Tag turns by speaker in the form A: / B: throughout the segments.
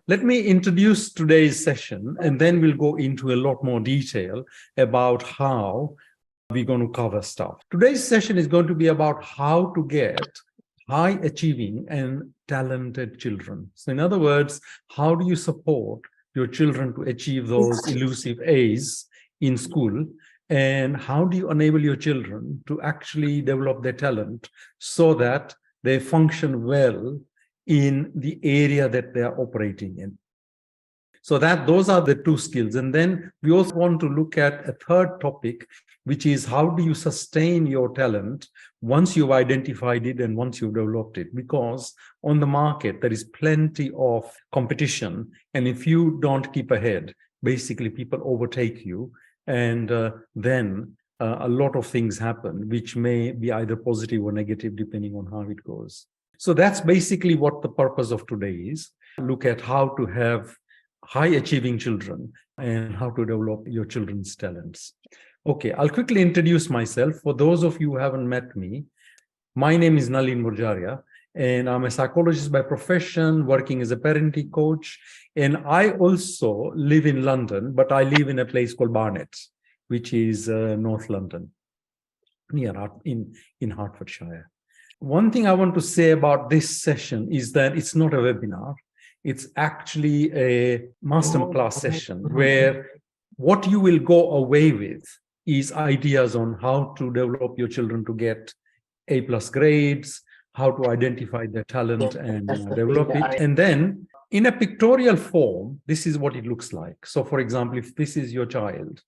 A: Let me introduce today's session, and then we'll go into a lot more detail about how we're going to cover stuff. Today's session is going to be about how to get high achieving and talented children. So in other words, how do you support your children to achieve those elusive A's in school? And how do you enable your children to actually develop their talent so that they function well in the area that they are operating in? So those are the two skills. And then we also want to look at a third topic, which is how do you sustain your talent once you've identified it and once you've developed it? Because on the market, there is plenty of competition. And if you don't keep ahead, basically people overtake you. And then a lot of things happen, which may be either positive or negative, depending on how it goes. So that's basically what the purpose of today is. Look at how to have high achieving children and how to develop your children's talents. Okay, I'll quickly introduce myself. For those of you who haven't met me, my name is Nalin Murjaria, and I'm a psychologist by profession, working as a parenting coach. And I also live in London, but I live in a place called Barnet, which is North London, near in Hertfordshire. One thing I want to say about this session is that it's not a webinar. It's actually a masterclass session where what you will go away with is ideas on how to develop your children to get A+ grades, how to identify their talent and develop it. And then in a pictorial form, this is what it looks like. So for example, if this is your child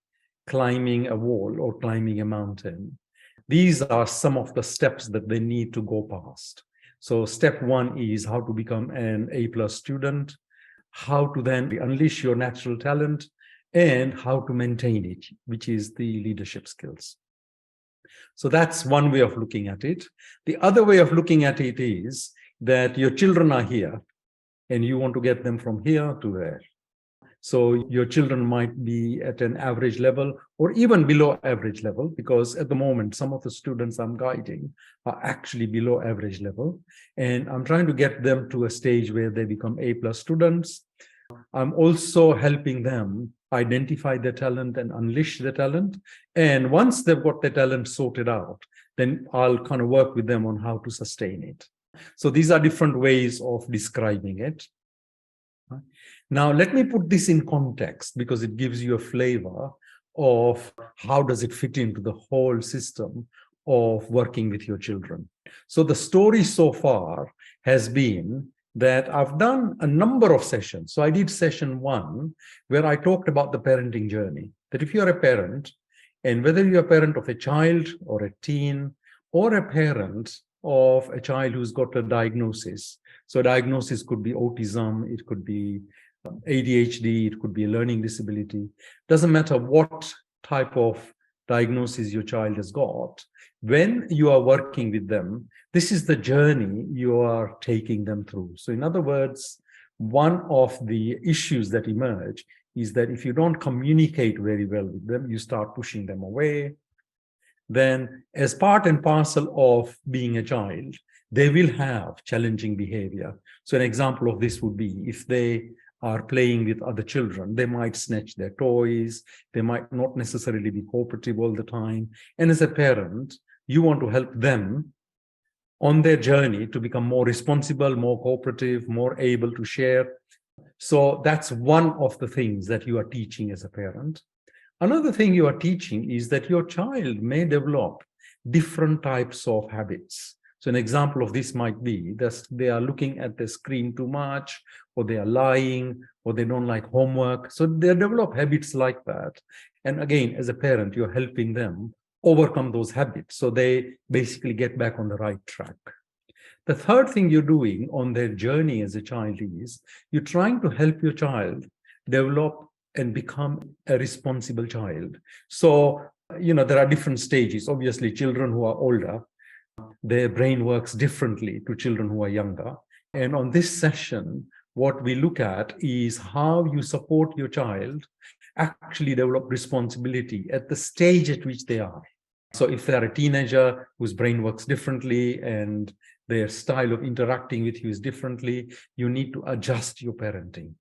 A: climbing a wall or climbing a mountain, these are some of the steps that they need to go past. So step one is how to become an A+ student, how to then unleash your natural talent, and how to maintain it, which is the leadership skills. So that's one way of looking at it. The other way of looking at it is that your children are here and you want to get them from here to there. So your children might be at an average level or even below average level, because at the moment, some of the students I'm guiding are actually below average level. And I'm trying to get them to a stage where they become A+ students. I'm also helping them identify their talent and unleash their talent. And once they've got their talent sorted out, then I'll kind of work with them on how to sustain it. So these are different ways of describing it. Now, let me put this in context because it gives you a flavor of how does it fit into the whole system of working with your children. So the story so far has been that I've done a number of sessions. So I did session 1 where I talked about the parenting journey, that if you're a parent, and whether you're a parent of a child or a teen or a parent of a child who's got a diagnosis. So diagnosis could be autism, it could be ADHD, it could be a learning disability. Doesn't matter what type of diagnosis your child has got. When you are working with them, this is the journey you are taking them through. So in other words, one of the issues that emerge is that if you don't communicate very well with them, you start pushing them away. Then as part and parcel of being a child, they will have challenging behavior. So an example of this would be if they are playing with other children, they might snatch their toys, they might not necessarily be cooperative all the time. And as a parent, you want to help them on their journey to become more responsible, more cooperative, more able to share. So that's one of the things that you are teaching as a parent. Another thing you are teaching is that your child may develop different types of habits. So an example of this might be that they are looking at the screen too much, or they are lying, or they don't like homework. So they develop habits like that. And again, as a parent, you're helping them overcome those habits so they basically get back on the right track. The third thing you're doing on their journey as a child is you're trying to help your child develop and become a responsible child. So, there are different stages. Obviously, children who are older, their brain works differently to children who are younger. And on this session, what we look at is how you support your child actually develop responsibility at the stage at which they are. So if they're a teenager whose brain works differently and their style of interacting with you is differently, you need to adjust your parenting.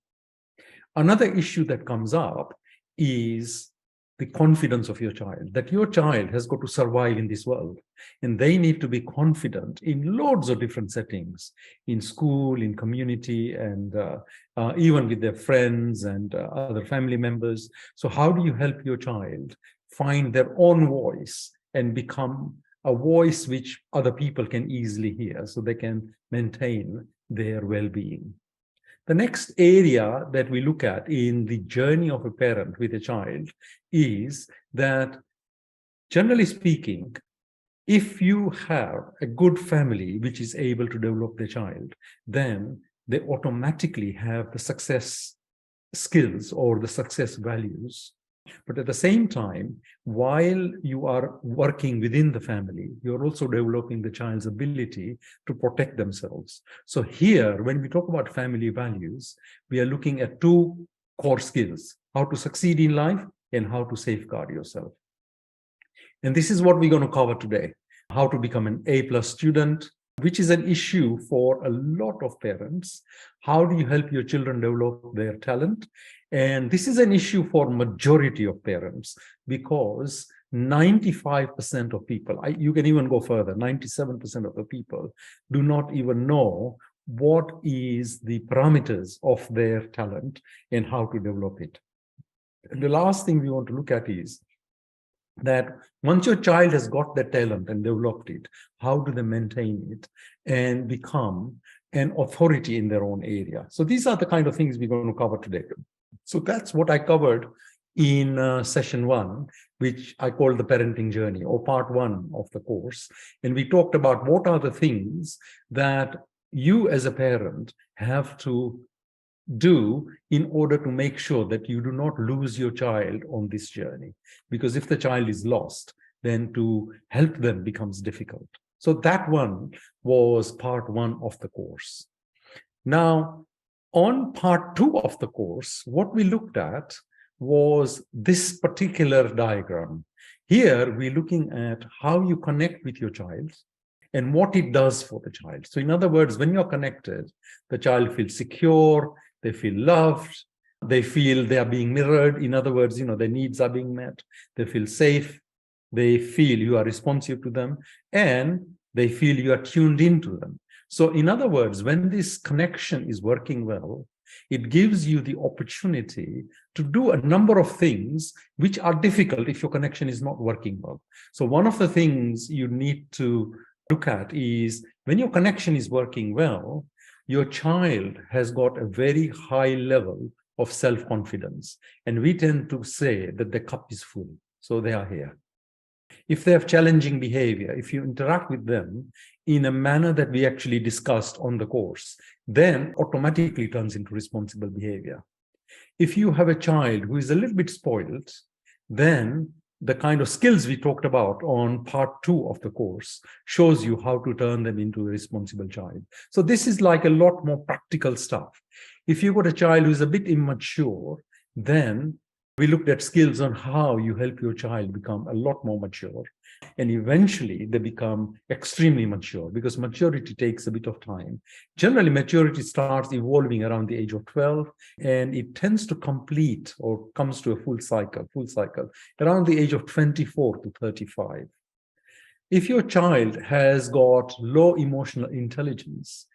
A: Another issue that comes up is the confidence of your child, that your child has got to survive in this world, and they need to be confident in loads of different settings, in school, in community, and even with their friends and other family members. So how do you help your child find their own voice and become a voice which other people can easily hear, so they can maintain their well-being? The next area that we look at in the journey of a parent with a child is that, generally speaking, if you have a good family which is able to develop the child, then they automatically have the success skills or the success values. But at the same time, while you are working within the family, you're also developing the child's ability to protect themselves. So here, when we talk about family values, we are looking at two core skills: how to succeed in life and how to safeguard yourself. And this is what we're going to cover today: how to become an A+ student, which is an issue for a lot of parents. How do you help your children develop their talent? And this is an issue for majority of parents, because 95% of people, you can even go further, 97% of the people do not even know what is the parameters of their talent and how to develop it. And the last thing we want to look at is that once your child has got the talent and developed it, how do they maintain it and become an authority in their own area? So these are the kind of things we're going to cover today. So that's what I covered in session 1, which I call the parenting journey, or part 1 of the course. And we talked about what are the things that you as a parent have to do in order to make sure that you do not lose your child on this journey. Because if the child is lost, then to help them becomes difficult. So that one was part 1 of the course. Now, on part 2 of the course, what we looked at was this particular diagram. Here, we're looking at how you connect with your child and what it does for the child. So in other words, when you're connected, the child feels secure, they feel loved, they feel they are being mirrored. In other words, their needs are being met. They feel safe. They feel you are responsive to them, and they feel you are tuned into them. So in other words, when this connection is working well, it gives you the opportunity to do a number of things which are difficult if your connection is not working well. So one of the things you need to look at is, when your connection is working well, your child has got a very high level of self-confidence. And we tend to say that the cup is full, so they are here. If they have challenging behavior, if you interact with them in a manner that we actually discussed on the course, then automatically turns into responsible behavior. If you have a child who is a little bit spoiled, then the kind of skills we talked about on part 2 of the course shows you how to turn them into a responsible child. So this is like a lot more practical stuff. If you've got a child who is a bit immature, then we looked at skills on how you help your child become a lot more mature. And eventually they become extremely mature, because maturity takes a bit of time. Generally, maturity starts evolving around the age of 12, and it tends to complete or comes to a full cycle around the age of 24 to 35. If your child has got low emotional intelligence,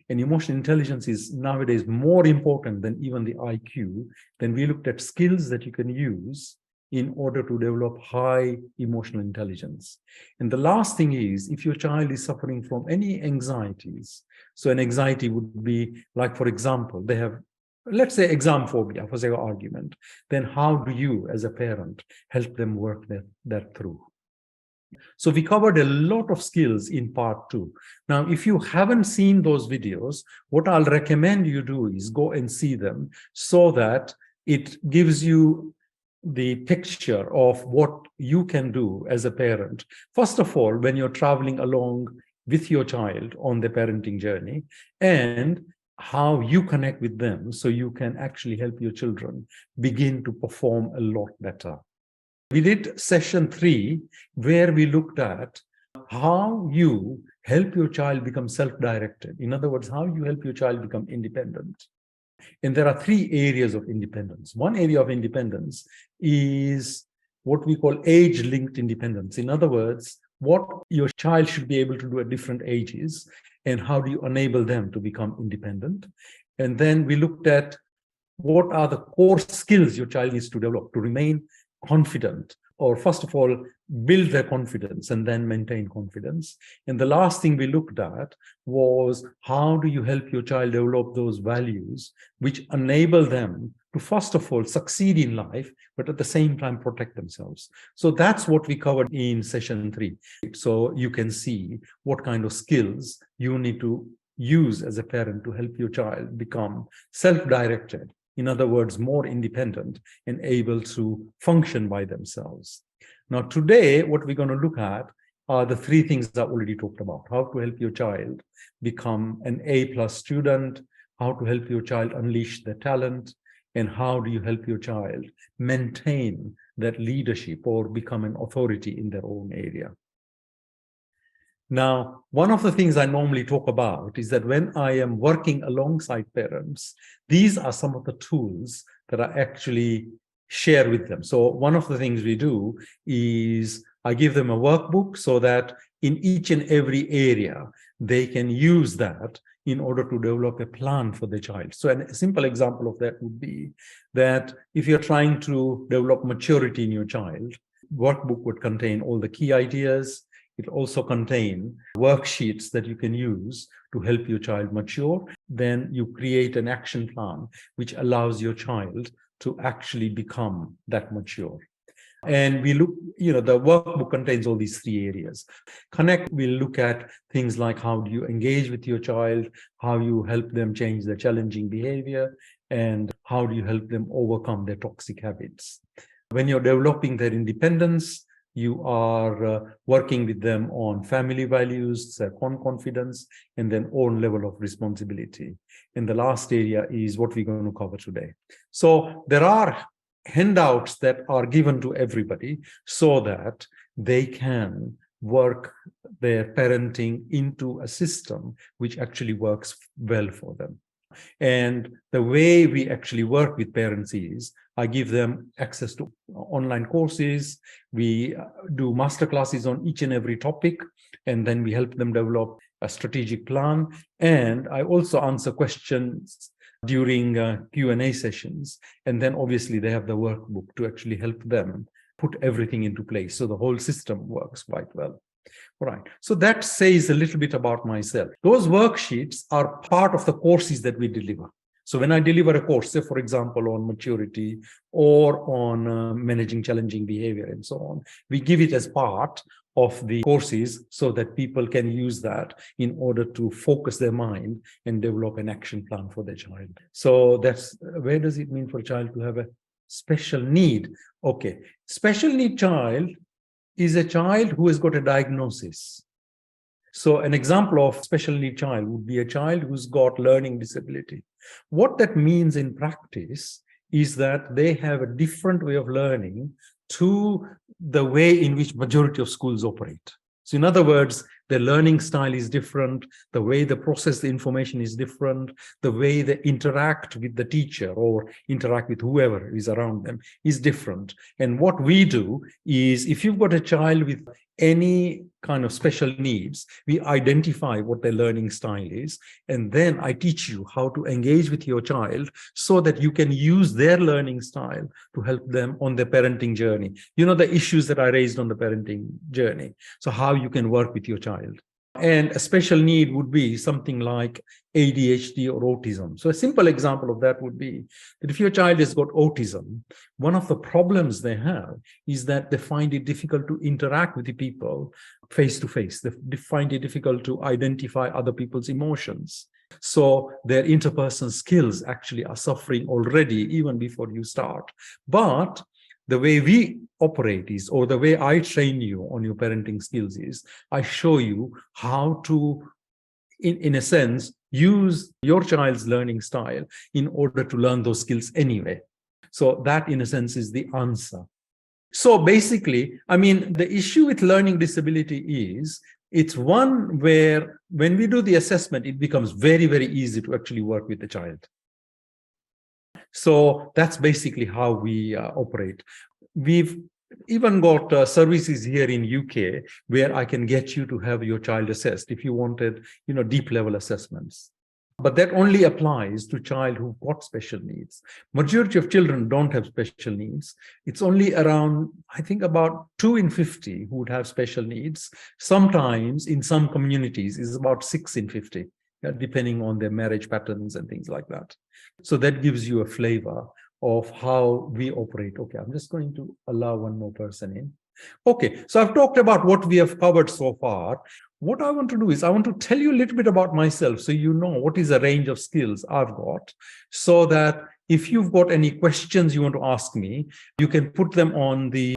A: and emotional intelligence is nowadays more important than even the IQ, then we looked at skills that you can use in order to develop high emotional intelligence. And the last thing is, if your child is suffering from any anxieties, so an anxiety would be like, for example, they have, let's say, exam phobia, for sake of argument, then how do you as a parent help them work that through? So we covered a lot of skills in part 2. Now, if you haven't seen those videos, what I'll recommend you do is go and see them, so that it gives you the picture of what you can do as a parent. First of all, when you're traveling along with your child on the parenting journey, and how you connect with them so you can actually help your children begin to perform a lot better. We did session 3, where we looked at how you help your child become self-directed. In other words, how you help your child become independent. And there are three areas of independence. One area of independence is what we call age-linked independence. In other words, what your child should be able to do at different ages, and how do you enable them to become independent. And then we looked at what are the core skills your child needs to develop to remain confident, or first of all, build their confidence and then maintain confidence. And the last thing we looked at was how do you help your child develop those values which enable them to, first of all, succeed in life, but at the same time protect themselves. So that's what we covered in session 3. So you can see what kind of skills you need to use as a parent to help your child become self-directed. In other words, more independent and able to function by themselves. Now, today, what we're going to look at are the three things I already talked about: how to help your child become an A+ student, how to help your child unleash their talent, and how do you help your child maintain that leadership or become an authority in their own area. Now, one of the things I normally talk about is that when I am working alongside parents, these are some of the tools that I actually share with them. So one of the things we do is I give them a workbook so that in each and every area, they can use that in order to develop a plan for the child. So a simple example of that would be that if you're trying to develop maturity in your child, workbook would contain all the key ideas. It also contains worksheets that you can use to help your child mature. Then you create an action plan which allows your child to actually become that mature. And we look, the workbook contains all these three areas. Connect, we'll look at things like how do you engage with your child, how you help them change their challenging behavior, and how do you help them overcome their toxic habits. When you're developing their independence, you are working with them on family values, their confidence, and then own level of responsibility. And the last area is what we're going to cover today. So there are handouts that are given to everybody so that they can work their parenting into a system which actually works well for them. And the way we actually work with parents is I give them access to online courses. We do masterclasses on each and every topic, and then we help them develop a strategic plan. And I also answer questions during Q&A sessions. And then obviously they have the workbook to actually help them put everything into place. So the whole system works quite well. All right. So that says a little bit about myself. Those worksheets are part of the courses that we deliver. So when I deliver a course, say, for example, on maturity or on managing challenging behavior and so on, we give it as part of the courses so that people can use that in order to focus their mind and develop an action plan for their child. So that's where does it mean for a child to have a special need? Okay. Special need child is a child who has got a diagnosis. So an example of special need child would be a child who's got learning disability. What that means in practice is that they have a different way of learning to the way in which majority of schools operate. So in other words, the learning style is different, the way they process the information is different, the way they interact with the teacher or interact with whoever is around them is different. And what we do is if you've got a child with any kind of special needs, we identify what their learning style is, and then I teach you how to engage with your child so that you can use their learning style to help them on their parenting journey. You know, the issues that I raised on the parenting journey. So how you can work with your child. And a special need would be something like ADHD or autism. So a simple example of that would be that if your child has got autism, one of the problems they have is that they find it difficult to interact with the people face to face. They find it difficult to identify other people's emotions. So their interpersonal skills actually are suffering already even before you start. But the way we operate is, or the way I train you on your parenting skills is, I show you how to, in a sense, use your child's learning style in order to learn those skills anyway. So that, in a sense, is the answer. So basically, I mean, the issue with learning disability is, it's one where when we do the assessment, it becomes very, very easy to actually work with the child. So that's basically how we operate. We've even got services here in UK where I can get you to have your child assessed if you wanted, deep level assessments. But that only applies to child who've got special needs. Majority of children don't have special needs. It's only around, I think, about 2 in 50 who would have special needs. Sometimes in some communities is about 6 in 50, depending on their marriage patterns and things like that. So that gives you a flavor of how we operate. Okay, I'm just going to allow one more person in. Okay, so I've talked about what we have covered so far. What I want to do is I want to tell you a little bit about myself so you know what is the range of skills I've got, so that if you've got any questions you want to ask me, you can put them on the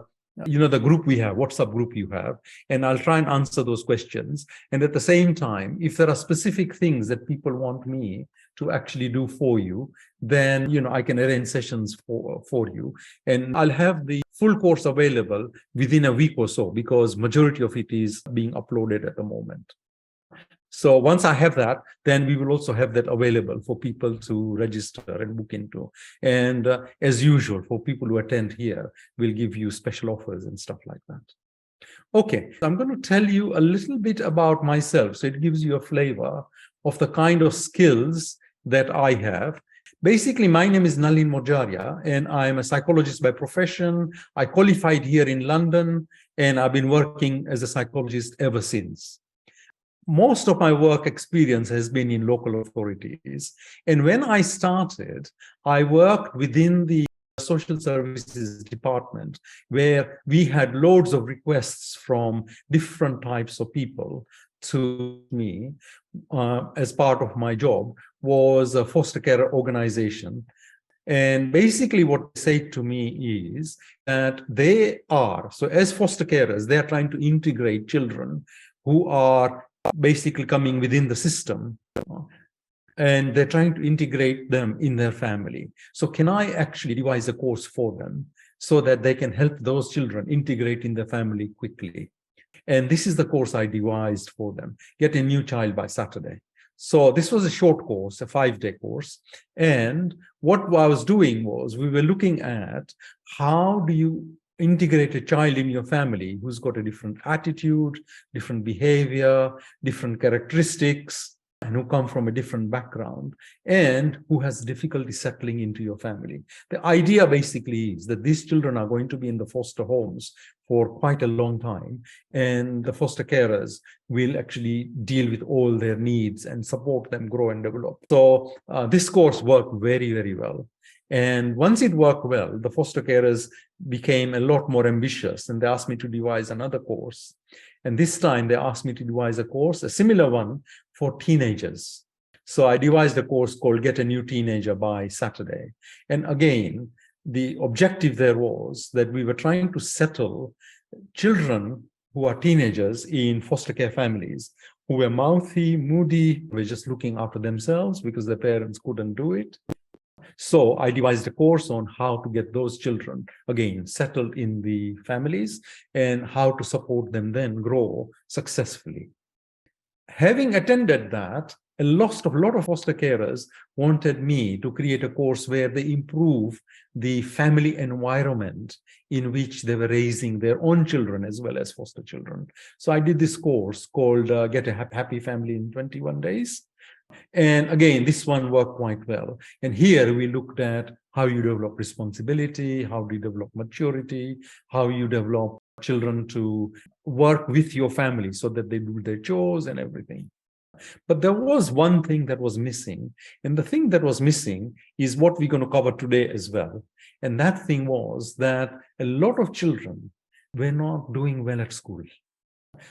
A: group we have, WhatsApp group you have, and I'll try and answer those questions. And at the same time, if there are specific things that people want me to actually do for you, then I can arrange sessions for you. And I'll have the full course available within a week or so, because majority of it is being uploaded at the moment. So once I have that, then we will also have that available for people to register and book into. And as usual, for people who attend here, we'll give you special offers and stuff like that. Okay, I'm going to tell you a little bit about myself, so it gives you a flavor of the kind of skills that I have. Basically, my name is Nalin Mojaria, and I'm a psychologist by profession. I qualified here in London, and I've been working as a psychologist ever since. Most of my work experience has been in local authorities. And when I started, I worked within the social services department, where we had loads of requests from different types of people to me as part of my job was a foster care organization. And basically what they say to me is that so as foster carers, they are trying to integrate children who are basically coming within the system, and they're trying to integrate them in their family. So can I actually devise a course for them so that they can help those children integrate in their family quickly? And this is the course I devised for them: Get a New Child by Saturday. So this was a short course, a 5-day course. And what I was doing was we were looking at how do you integrate a child in your family who's got a different attitude, different behavior, different characteristics, and who come from a different background, and who has difficulty settling into your family. The idea basically is that these children are going to be in the foster homes for quite a long time, and the foster carers will actually deal with all their needs and support them grow and develop. So this course worked very, very well. And once it worked well, the foster carers became a lot more ambitious, and they asked me to devise another course. And this time they asked me to devise a course, a similar one, for teenagers. So I devised a course called Get a New Teenager by Saturday. And again, the objective there was that we were trying to settle children who are teenagers in foster care families, who were mouthy, moody, were just looking after themselves because their parents couldn't do it. So I devised a course on how to get those children, again, settled in the families and how to support them then grow successfully. Having attended that, a lot of foster carers wanted me to create a course where they improve the family environment in which they were raising their own children as well as foster children. So I did this course called Get a Happy Family in 21 Days. And again, this one worked quite well. And here we looked at how you develop responsibility, how do you develop maturity, how you develop children to work with your family so that they do their chores and everything. But there was one thing that was missing. And the thing that was missing is what we're going to cover today as well. And that thing was that a lot of children were not doing well at school.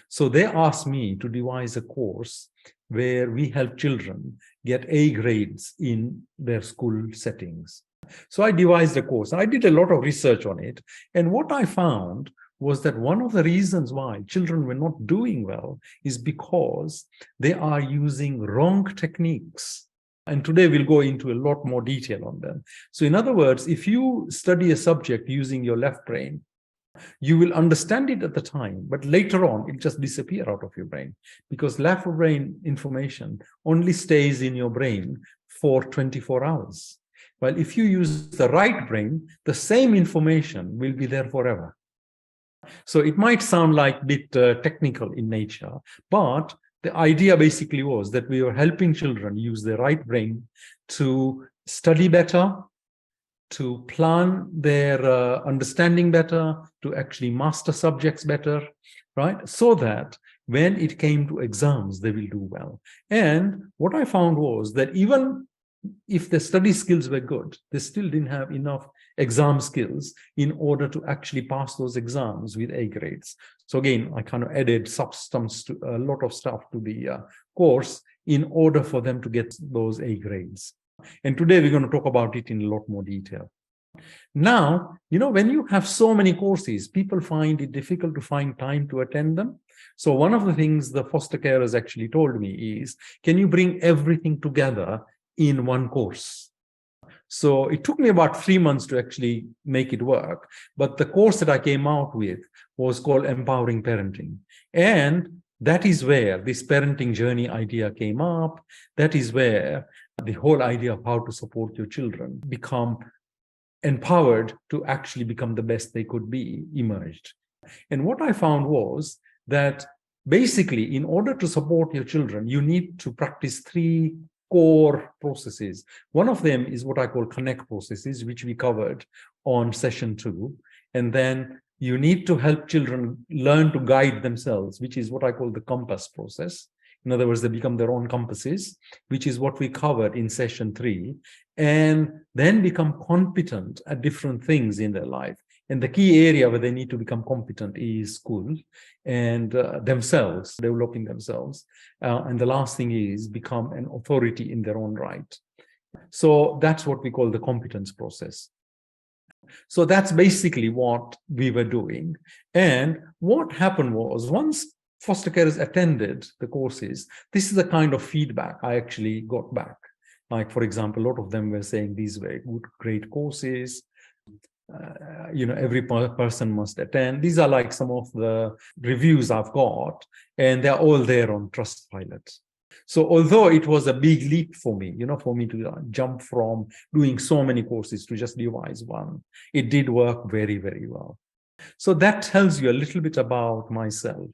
A: So they asked me to devise a course where we help children get A grades in their school settings. So I devised a course. I did a lot of research on it. And what I found was that one of the reasons why children were not doing well is because they are using wrong techniques. And today we'll go into a lot more detail on them. So in other words, if you study a subject using your left brain, you will understand it at the time, but later on, it just disappears out of your brain, because left brain information only stays in your brain for 24 hours. Well, if you use the right brain, the same information will be there forever. So it might sound like a bit technical in nature, but the idea basically was that we were helping children use their right brain to study better, to plan their understanding better, to actually master subjects better, right? So that when it came to exams, they will do well. And what I found was that even if the study skills were good, they still didn't have enough exam skills in order to actually pass those exams with A grades. So again, I kind of added substance to a lot of stuff to the course in order for them to get those A grades. And today we're going to talk about it in a lot more detail. Now, when you have so many courses, people find it difficult to find time to attend them. So one of the things the foster carers actually told me is, can you bring everything together in one course? So it took me about 3 months to actually make it work. But the course that I came out with was called Empowering Parenting. And that is where this parenting journey idea came up. That is where the whole idea of how to support your children become empowered to actually become the best they could be emerged. And what I found was that basically, in order to support your children, you need to practice 3 core processes. One of them is what I call connect processes, which we covered on session 2. And then you need to help children learn to guide themselves, which is what I call the compass process. In other words, they become their own compasses, which is what we covered in session 3, and then become competent at different things in their life. And the key area where they need to become competent is school and themselves, developing themselves. And the last thing is become an authority in their own right. So that's what we call the competence process. So that's basically what we were doing. And what happened was, once foster carers attended the courses, this is the kind of feedback I actually got back. Like, for example, a lot of them were saying these were good, great courses. Every person must attend. These are like some of the reviews I've got, and they're all there on Trustpilot. So although it was a big leap for me, for me to jump from doing so many courses to just devise one, it did work very, very well. So that tells you a little bit about myself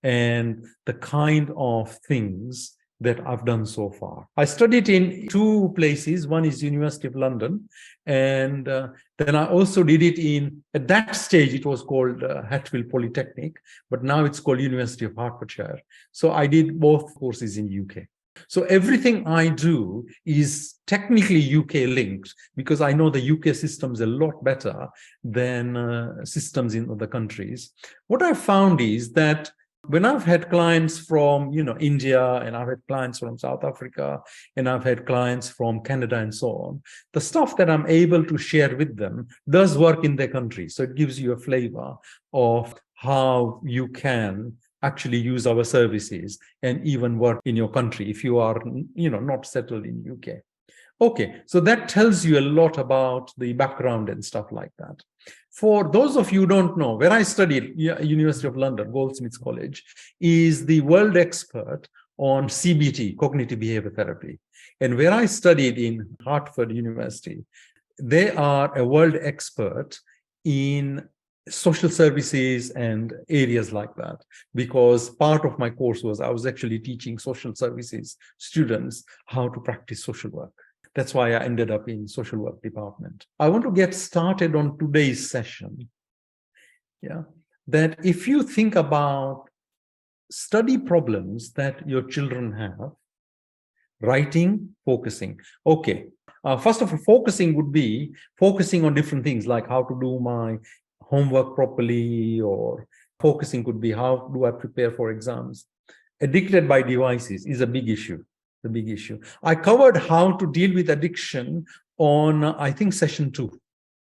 A: and the kind of things that I've done so far. I studied in 2 places. One is University of London, and then I also did it at that stage, it was called Hatfield Polytechnic, but now it's called University of Hertfordshire. So I did both courses in UK. So everything I do is technically UK linked, because I know the UK systems a lot better than systems in other countries. What I found is that when I've had clients from, India, and I've had clients from South Africa, and I've had clients from Canada and so on, the stuff that I'm able to share with them does work in their country. So it gives you a flavor of how you can actually use our services and even work in your country if you are, not settled in UK. Okay, so that tells you a lot about the background and stuff like that. For those of you who don't know, where I studied, University of London, Goldsmiths College, is the world expert on CBT, cognitive behavior therapy. And where I studied in Hartford University, they are a world expert in social services and areas like that, because part of my course was I was actually teaching social services students how to practice social work. That's why I ended up in social work department. I want to get started on today's session. That if you think about study problems that your children have, writing, focusing. Okay, first of all, focusing would be focusing on different things, like how to do my homework properly, or focusing could be how do I prepare for exams. Addicted by devices is a big issue. The big issue. I covered how to deal with addiction on, I think, session 2.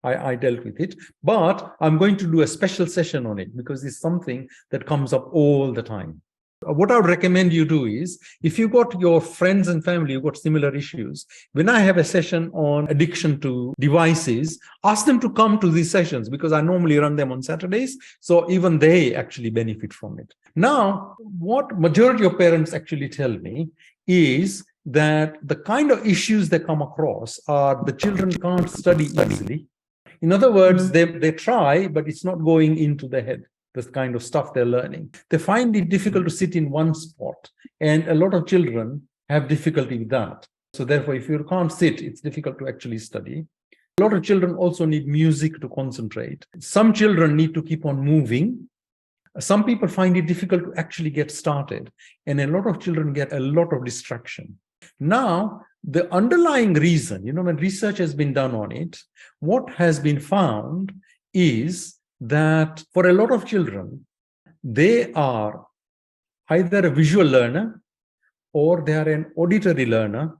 A: I dealt with it, but I'm going to do a special session on it because it's something that comes up all the time. What I would recommend you do is, if you got your friends and family who got similar issues, when I have a session on addiction to devices, ask them to come to these sessions, because I normally run them on Saturdays. So even they actually benefit from it. Now, what majority of parents actually tell me is, that the kind of issues they come across are the children can't study easily. In other words, they try, but it's not going into the head, this kind of stuff they're learning. They find it difficult to sit in one spot, and a lot of children have difficulty with that. So therefore, if you can't sit, it's difficult to actually study. A lot of children also need music to concentrate. Some children need to keep on moving. Some people find it difficult to actually get started, and a lot of children get a lot of distraction. Now, the underlying reason, when research has been done on it, what has been found is that for a lot of children, they are either a visual learner, or they are an auditory learner,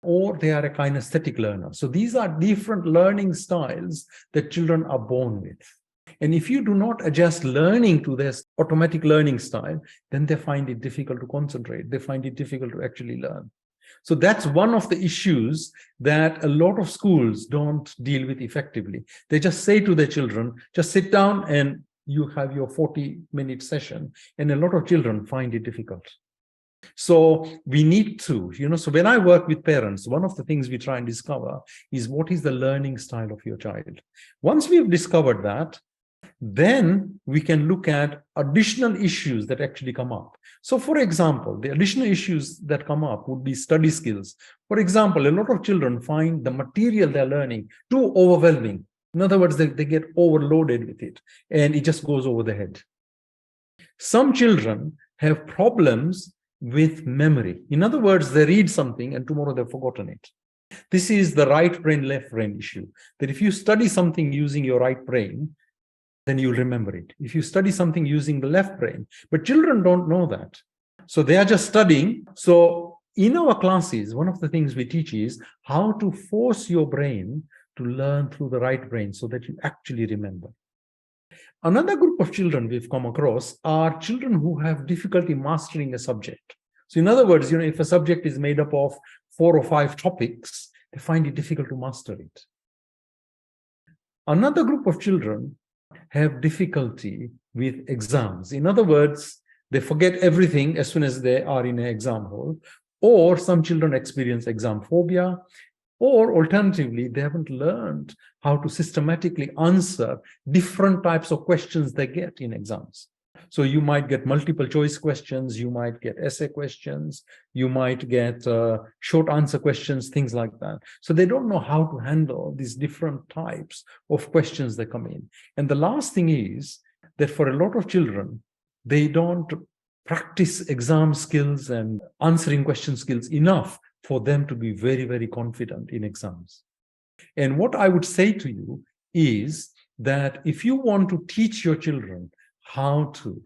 A: or they are a kinesthetic learner. So these are different learning styles that children are born with. And if you do not adjust learning to their automatic learning style, then they find it difficult to concentrate. They find it difficult to actually learn. So that's one of the issues that a lot of schools don't deal with effectively. They just say to their children, just sit down and you have your 40-minute session. And a lot of children find it difficult. So we need to, so when I work with parents, one of the things we try and discover is what is the learning style of your child. Once we've discovered that, then we can look at additional issues that actually come up. So for example, the additional issues that come up would be study skills. For example, a lot of children find the material they're learning too overwhelming. In other words, they get overloaded with it and it just goes over the head. Some children have problems with memory. In other words, they read something and tomorrow they've forgotten it. This is the right brain, left brain issue. That if you study something using your right brain, then you'll remember it. If you study something using the left brain, but children don't know that. So they are just studying. So in our classes, one of the things we teach is how to force your brain to learn through the right brain so that you actually remember. Another group of children we've come across are children who have difficulty mastering a subject. So in other words, if a subject is made up of 4 or 5 topics, they find it difficult to master it. Another group of children have difficulty with exams. In other words, they forget everything as soon as they are in an exam hall, or some children experience exam phobia, or alternatively, they haven't learned how to systematically answer different types of questions they get in exams. So you might get multiple choice questions, you might get essay questions, you might get short answer questions, things like that. So they don't know how to handle these different types of questions that come in. And the last thing is that for a lot of children, they don't practice exam skills and answering question skills enough for them to be very, very confident in exams. And what I would say to you is that if you want to teach your children how to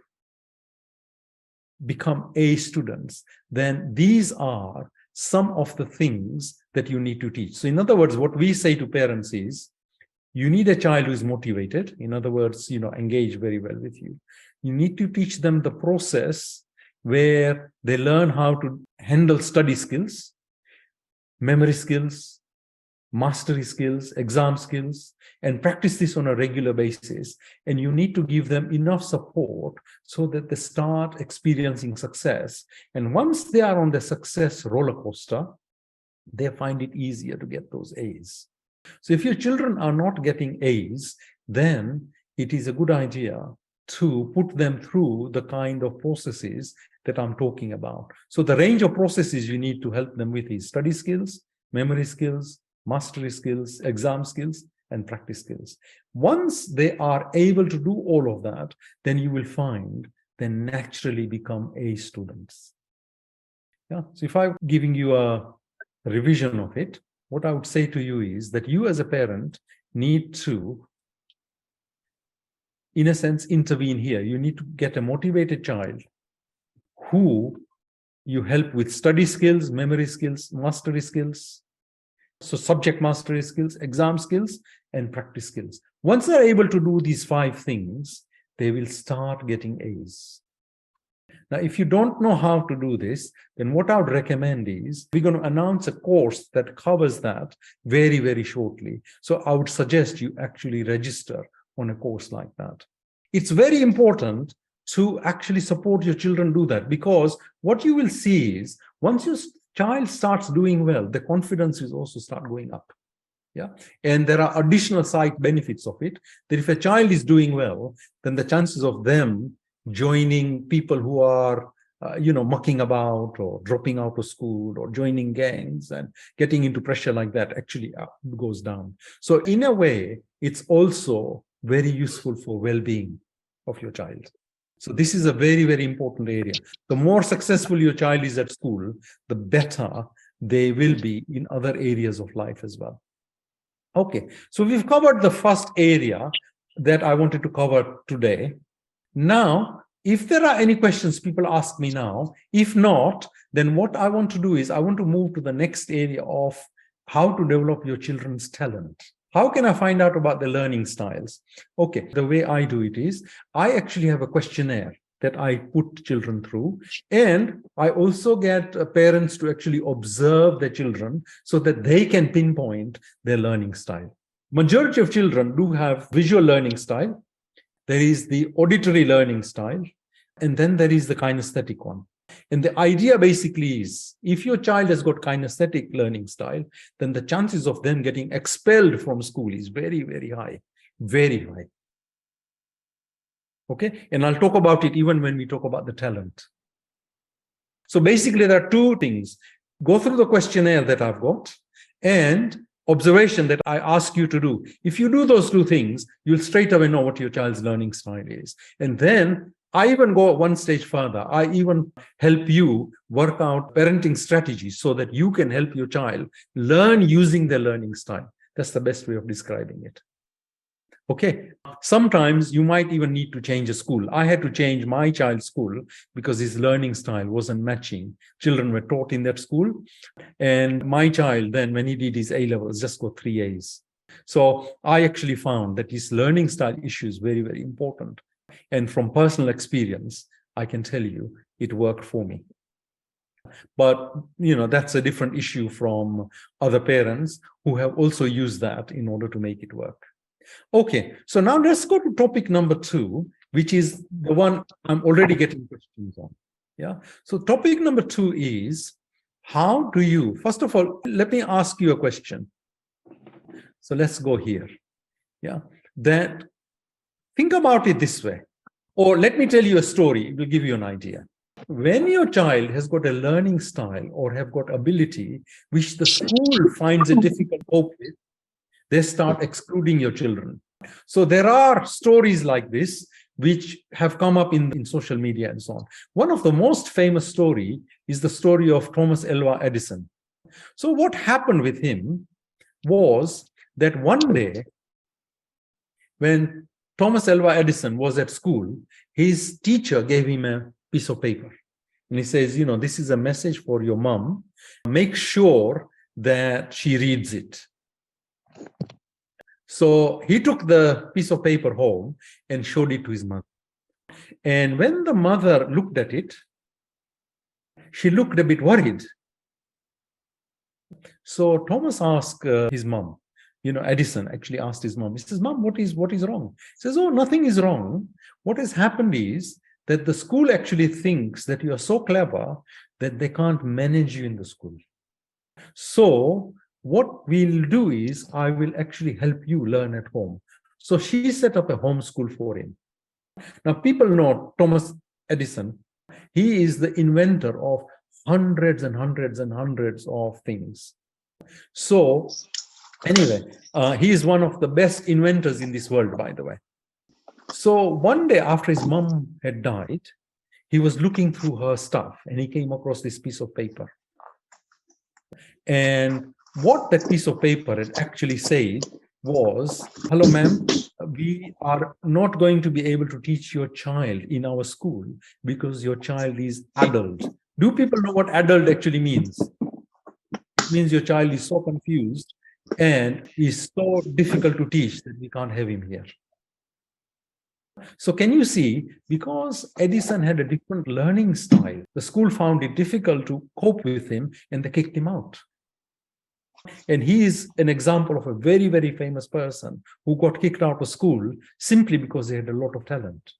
A: become A students, then these are some of the things that you need to teach. So in other words, what we say to parents is, you need a child who is motivated. In other words, engage very well with you. You need to teach them the process where they learn how to handle study skills, memory skills, mastery skills, exam skills, and practice this on a regular basis. And you need to give them enough support so that they start experiencing success. And once they are on the success roller coaster, they find it easier to get those A's. So if your children are not getting A's, then it is a good idea to put them through the kind of processes that I'm talking about. So the range of processes you need to help them with is study skills, memory skills, mastery skills, exam skills, and practice skills. Once they are able to do all of that, then you will find they naturally become A students. Yeah. So if I'm giving you a revision of it, what I would say to you is that you as a parent need to, in a sense, intervene here. You need to get a motivated child who you help with study skills, memory skills, mastery skills, so subject mastery skills, exam skills, and practice skills. Once they're able to do these 5 things, they will start getting A's. Now, if you don't know how to do this, then what I would recommend is we're going to announce a course that covers that very, very shortly. So I would suggest you actually register on a course like that. It's very important to actually support your children do that, because what you will see is once you child starts doing well, the confidence will also start going up. Yeah. And there are additional side benefits of it, that if a child is doing well, then the chances of them joining people who are mucking about or dropping out of school or joining gangs and getting into pressure like that actually goes down. So in a way, it's also very useful for well-being of your child. So this is a very, very important area. The more successful your child is at school, the better they will be in other areas of life as well. Okay, so we've covered the first area that I wanted to cover today. Now, if there are any questions, people ask me now. If not, then what I want to do is I want to move to the next area of how to develop your children's talent. How can I find out about the learning styles? Okay, the way I do it is I actually have a questionnaire that I put children through. And I also get parents to actually observe their children so that they can pinpoint their learning style. Majority of children do have visual learning style. There is the auditory learning style, and then there is the kinesthetic one. And the idea basically is, if your child has got kinesthetic learning style, then the chances of them getting expelled from school is very, very high, very high. Okay, and I'll talk about it even when we talk about the talent. So basically, there are two things. Go through the questionnaire that I've got and observation that I ask you to do. If you do those two things, you'll straight away know what your child's learning style is. And then I even go one stage further. I even help you work out parenting strategies so that you can help your child learn using their learning style. That's the best way of describing it. Okay, sometimes you might even need to change a school. I had to change my child's school because his learning style wasn't matching. Children were taught in that school. And my child then, when he did his A-levels, just got 3 A's. So I actually found that his learning style issue is very, very important. And from personal experience, I can tell you it worked for me. But, that's a different issue from other parents who have also used that in order to make it work. Okay, so now let's go to topic number 2, which is the one I'm already getting questions on. Yeah. So topic number 2 is, how do you, first of all, let me ask you a question. So let's go here. Yeah. Then think about it this way, or let me tell you a story. It will give you an idea. When your child has got a learning style or have got ability which the school finds it difficult to cope with, they start excluding your children. So there are stories like this which have come up in social media and so on. One of the most famous story is the story of Thomas Alva Edison. So what happened with him was that one day when Thomas Alva Edison was at school, his teacher gave him a piece of paper. And he says, this is a message for your mom. Make sure that she reads it. So he took the piece of paper home and showed it to his mother. And when the mother looked at it, she looked a bit worried. So Thomas asked his mom, Edison actually asked his mom, he says, Mom, what is wrong? He says, oh, nothing is wrong. What has happened is that the school actually thinks that you are so clever that they can't manage you in the school. So what we'll do is I will actually help you learn at home. So she set up a home school for him. Now, people know Thomas Edison. He is the inventor of hundreds and hundreds and hundreds of things. So anyway, he is one of the best inventors in this world, by the way. So one day after his mom had died, he was looking through her stuff and he came across this piece of paper. And what that piece of paper had actually said was, hello, ma'am, we are not going to be able to teach your child in our school because your child is adult. Do people know what adult actually means? It means your child is so confused and is so difficult to teach that we can't have him here. So can you see, because Edison had a different learning style, the school found it difficult to cope with him and they kicked him out. And he is an example of a very, very famous person who got kicked out of school simply because he had a lot of talent.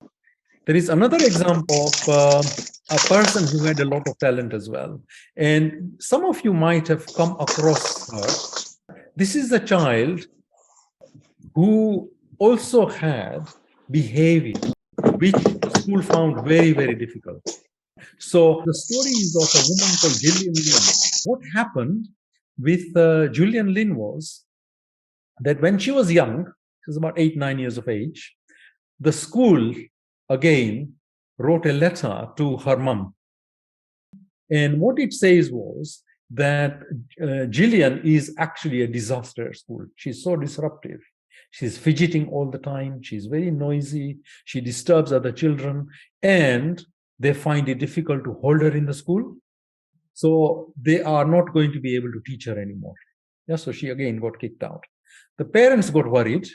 A: There is another example of a person who had a lot of talent as well. And some of you might have come across her. This is a child who also had behavior which the school found very, very difficult. So the story is of a woman called Gillian Lynn. What happened with Julian Lynn was that when she was young, she was about 8, 9 years of age, the school again wrote a letter to her mom. And what it says was that Gillian is actually a disaster at school. She's so disruptive. She's fidgeting all the time. She's very noisy. She disturbs other children. And they find it difficult to hold her in the school. So they are not going to be able to teach her anymore. Yeah, so she again got kicked out. The parents got worried.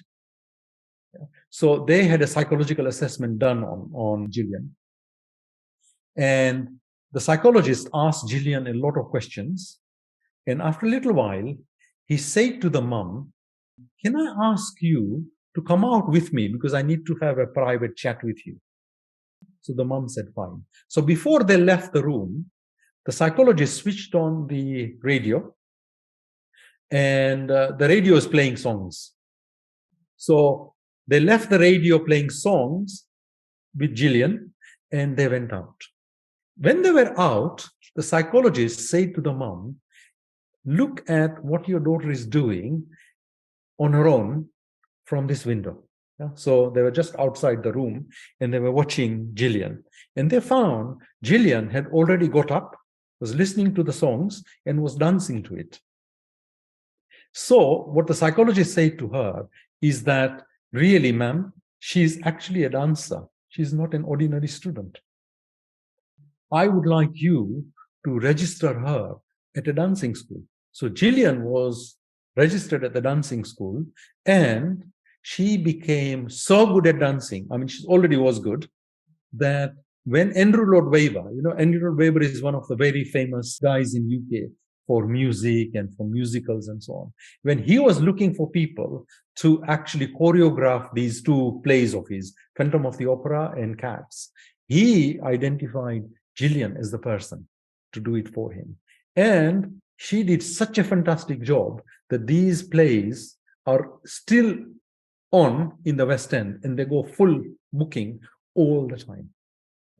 A: So they had a psychological assessment done on Gillian. And the psychologist asked Gillian a lot of questions. And after a little while, he said to the mom, "Can I ask you to come out with me because I need to have a private chat with you?" So the mom said, "Fine." So before they left the room, the psychologist switched on the radio, and the radio is playing songs. So they left the radio playing songs with Gillian, and they went out. When they were out, the psychologist said to the mom, "Look at what your daughter is doing on her own from this window." Yeah? So they were just outside the room and they were watching Gillian. And they found Gillian had already got up, was listening to the songs, and was dancing to it. So what the psychologist said to her is that, "Really, ma'am, she's actually a dancer. She's not an ordinary student. I would like you to register her at a dancing school." So Gillian was registered at the dancing school, and she became so good at dancing. I mean, she already was good, that when Andrew Lloyd Webber, Andrew Lloyd Webber is one of the very famous guys in UK for music and for musicals and so on. When he was looking for people to actually choreograph these two plays of his, Phantom of the Opera and Cats, he identified Gillian as the person to do it for him. And she did such a fantastic job that these plays are still on in the West End, and they go full booking all the time.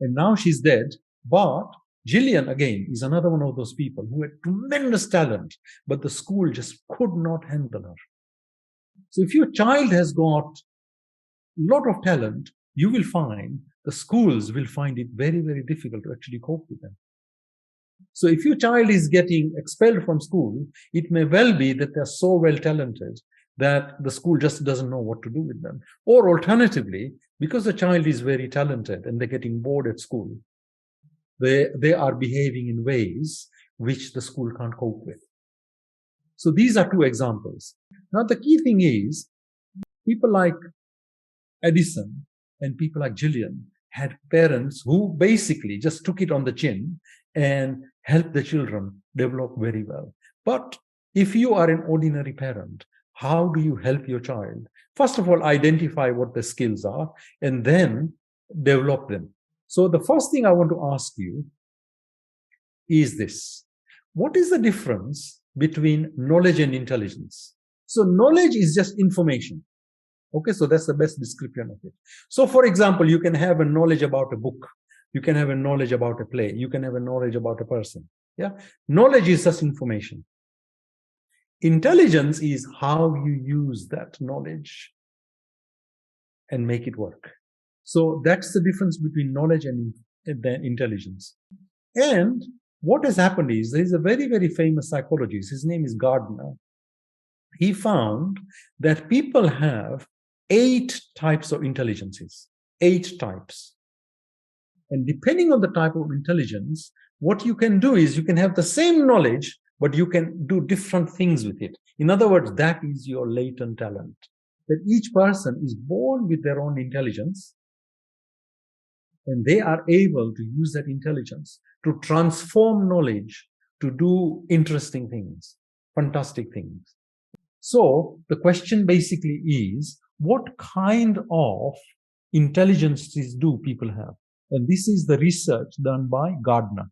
A: And now she's dead, but Gillian, again, is another one of those people who had tremendous talent, but the school just could not handle her. So if your child has got a lot of talent, you will find the schools will find it very, very difficult to actually cope with them. So if your child is getting expelled from school, it may well be that they're so well talented that the school just doesn't know what to do with them. Or alternatively, because the child is very talented and they're getting bored at school, they are behaving in ways which the school can't cope with. So these are two examples. Now, the key thing is people like Edison and people like Gillian had parents who basically just took it on the chin and helped the children develop very well. But if you are an ordinary parent, how do you help your child? First of all, identify what the skills are and then develop them. So the first thing I want to ask you is this: what is the difference between knowledge and intelligence? So knowledge is just information. Okay, so that's the best description of it. So for example, you can have a knowledge about a book. You can have a knowledge about a play. You can have a knowledge about a person. Yeah, knowledge is just information. Intelligence is how you use that knowledge and make it work. So that's the difference between knowledge and intelligence. And what has happened is there is a very, very famous psychologist. His name is Gardner. He found that people have 8 types of intelligences, 8 types. And depending on the type of intelligence, what you can do is you can have the same knowledge, but you can do different things with it. In other words, that is your latent talent. That each person is born with their own intelligence, and they are able to use that intelligence to transform knowledge to do interesting things, fantastic things. So the question basically is, what kind of intelligences do people have? And this is the research done by Gardner.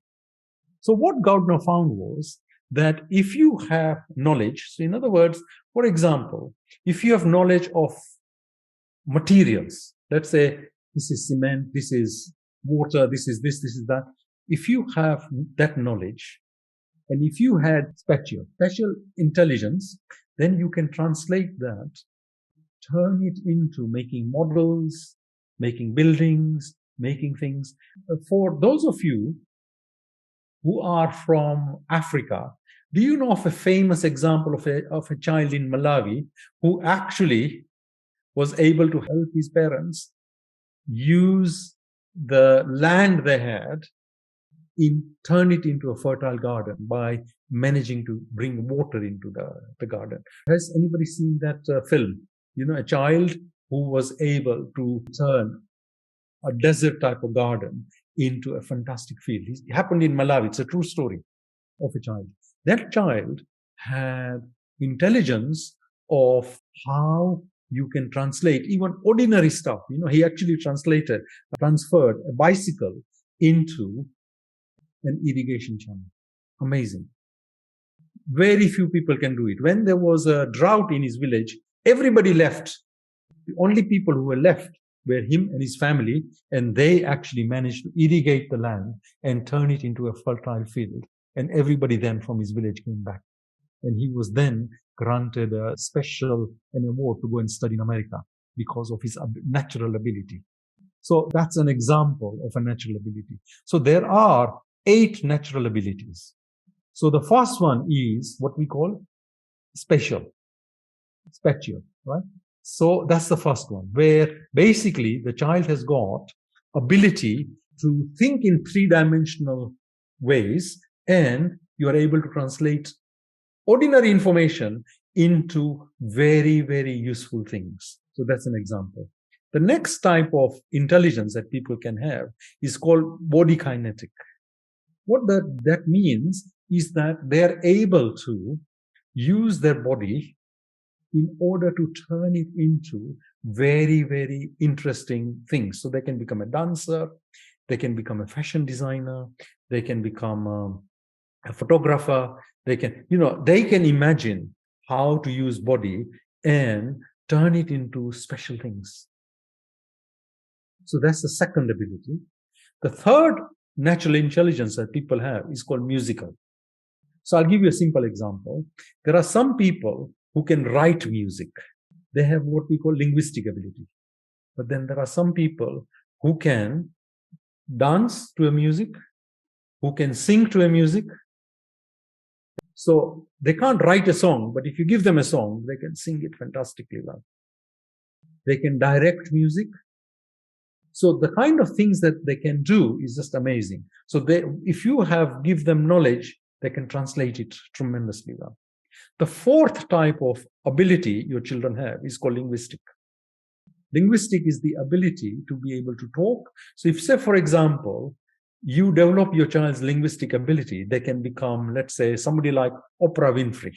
A: So what Gardner found was that if you have knowledge, so in other words, for example, if you have knowledge of materials, let's say this is cement, this is water, this is this, this is that. If you have that knowledge, and if you had special intelligence, then you can translate that, turn it into making models, making buildings, making things. For those of you who are from Africa, do you know of a famous example of a child in Malawi who actually was able to help his parents use the land they had turn it into a fertile garden by managing to bring water into the garden? Has anybody seen that film? A child who was able to turn a desert type of garden into a fantastic field. It happened in Malawi. It's a true story of a child. That child had intelligence of how you can translate even ordinary stuff. He actually transferred a bicycle into an irrigation channel. Amazing. Very few people can do it. When there was a drought in his village, everybody left. The only people who were left were him and his family, and they actually managed to irrigate the land and turn it into a fertile field. And everybody then from his village came back. And he was then granted an award to go and study in America because of his natural ability. So that's an example of a natural ability. So there are 8 natural abilities. So the first one is what we call spatial, right? So that's the first one, where basically the child has got ability to think in 3-dimensional ways, and you are able to translate ordinary information into very, very useful things. So that's an example. The next type of intelligence that people can have is called body kinetic. What that means is that they're able to use their body in order to turn it into very, very interesting things. So they can become a dancer, they can become a fashion designer, they can become a photographer, they can imagine how to use body and turn it into special things. So that's the second ability. The third natural intelligence that people have is called musical. So I'll give you a simple example. There are some people who can write music. They have what we call linguistic ability. But then there are some people who can dance to a music, who can sing to a music. So they can't write a song, but if you give them a song, they can sing it fantastically well. They can direct music. So the kind of things that they can do is just amazing. So if you give them knowledge, they can translate it tremendously well. The fourth type of ability your children have is called linguistic. Linguistic is the ability to be able to talk. So if, say, for example, you develop your child's linguistic ability, they can become, let's say, somebody like Oprah Winfrey,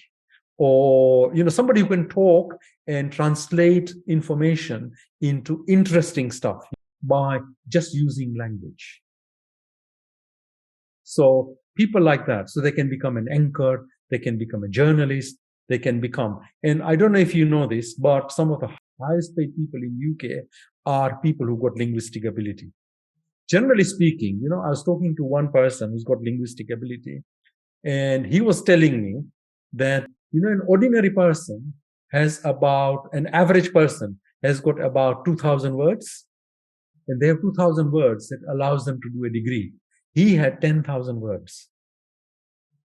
A: or somebody who can talk and translate information into interesting stuff by just using language. So people like that, so they can become an anchor, they can become a journalist, they can become, and I don't know if you know this, but some of the highest paid people in UK are people who got linguistic ability. Generally speaking, I was talking to one person who's got linguistic ability, and he was telling me that, an ordinary person an average person has got about 2,000 words, and they have 2,000 words that allows them to do a degree. He had 10,000 words.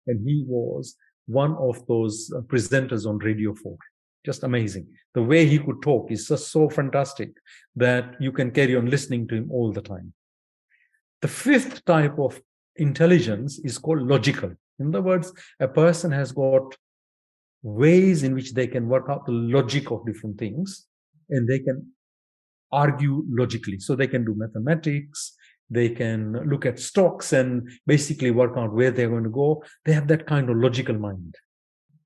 A: And he was one of those presenters on Radio 4. Just amazing. The way he could talk is just so fantastic that you can carry on listening to him all the time. The fifth type of intelligence is called logical. In other words, a person has got ways in which they can work out the logic of different things, and they can argue logically. So they can do mathematics, they can look at stocks and basically work out where they're going to go. They have that kind of logical mind.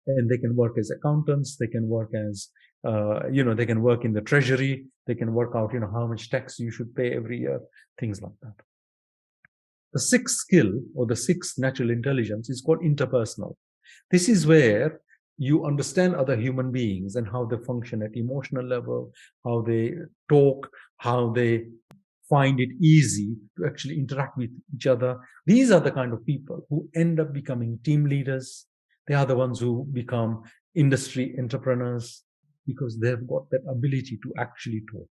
A: And they can work as accountants, they can work as, they can work in the treasury, They can work out, how much tax you should pay every year, things like that. The sixth skill, or the sixth natural intelligence, is called interpersonal. This is where you understand other human beings and how they function at emotional level, how they talk, how they find it easy to actually interact with each other. These are the kind of people who end up becoming team leaders. They are the ones who become industry entrepreneurs because they've got that ability to actually talk.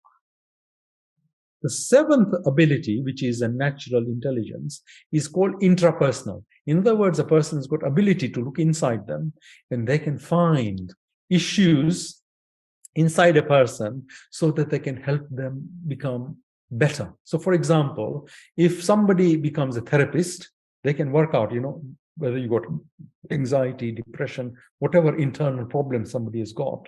A: The seventh ability, which is a natural intelligence, is called intrapersonal. In other words, a person's got ability to look inside them and they can find issues inside a person so that they can help them become better. So, for example, if somebody becomes a therapist, they can work out, whether you got anxiety, depression, whatever internal problem somebody has got.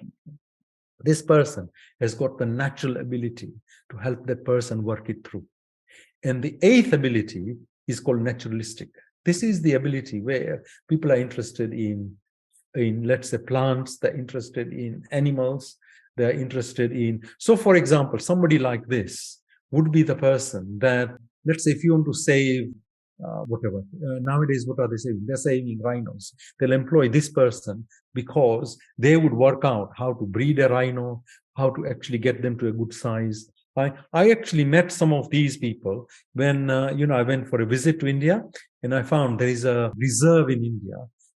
A: This person has got the natural ability to help that person work it through. And the eighth ability is called naturalistic. This is the ability where people are interested in let's say, plants, they're interested in animals, they're interested in. So, for example, somebody like this would be the person that, let's say, if you want to save whatever. Nowadays, what are they saving? They're saving rhinos. They'll employ this person because they would work out how to breed a rhino, how to actually get them to a good size. I actually met some of these people when, I went for a visit to India, and I found there is a reserve in India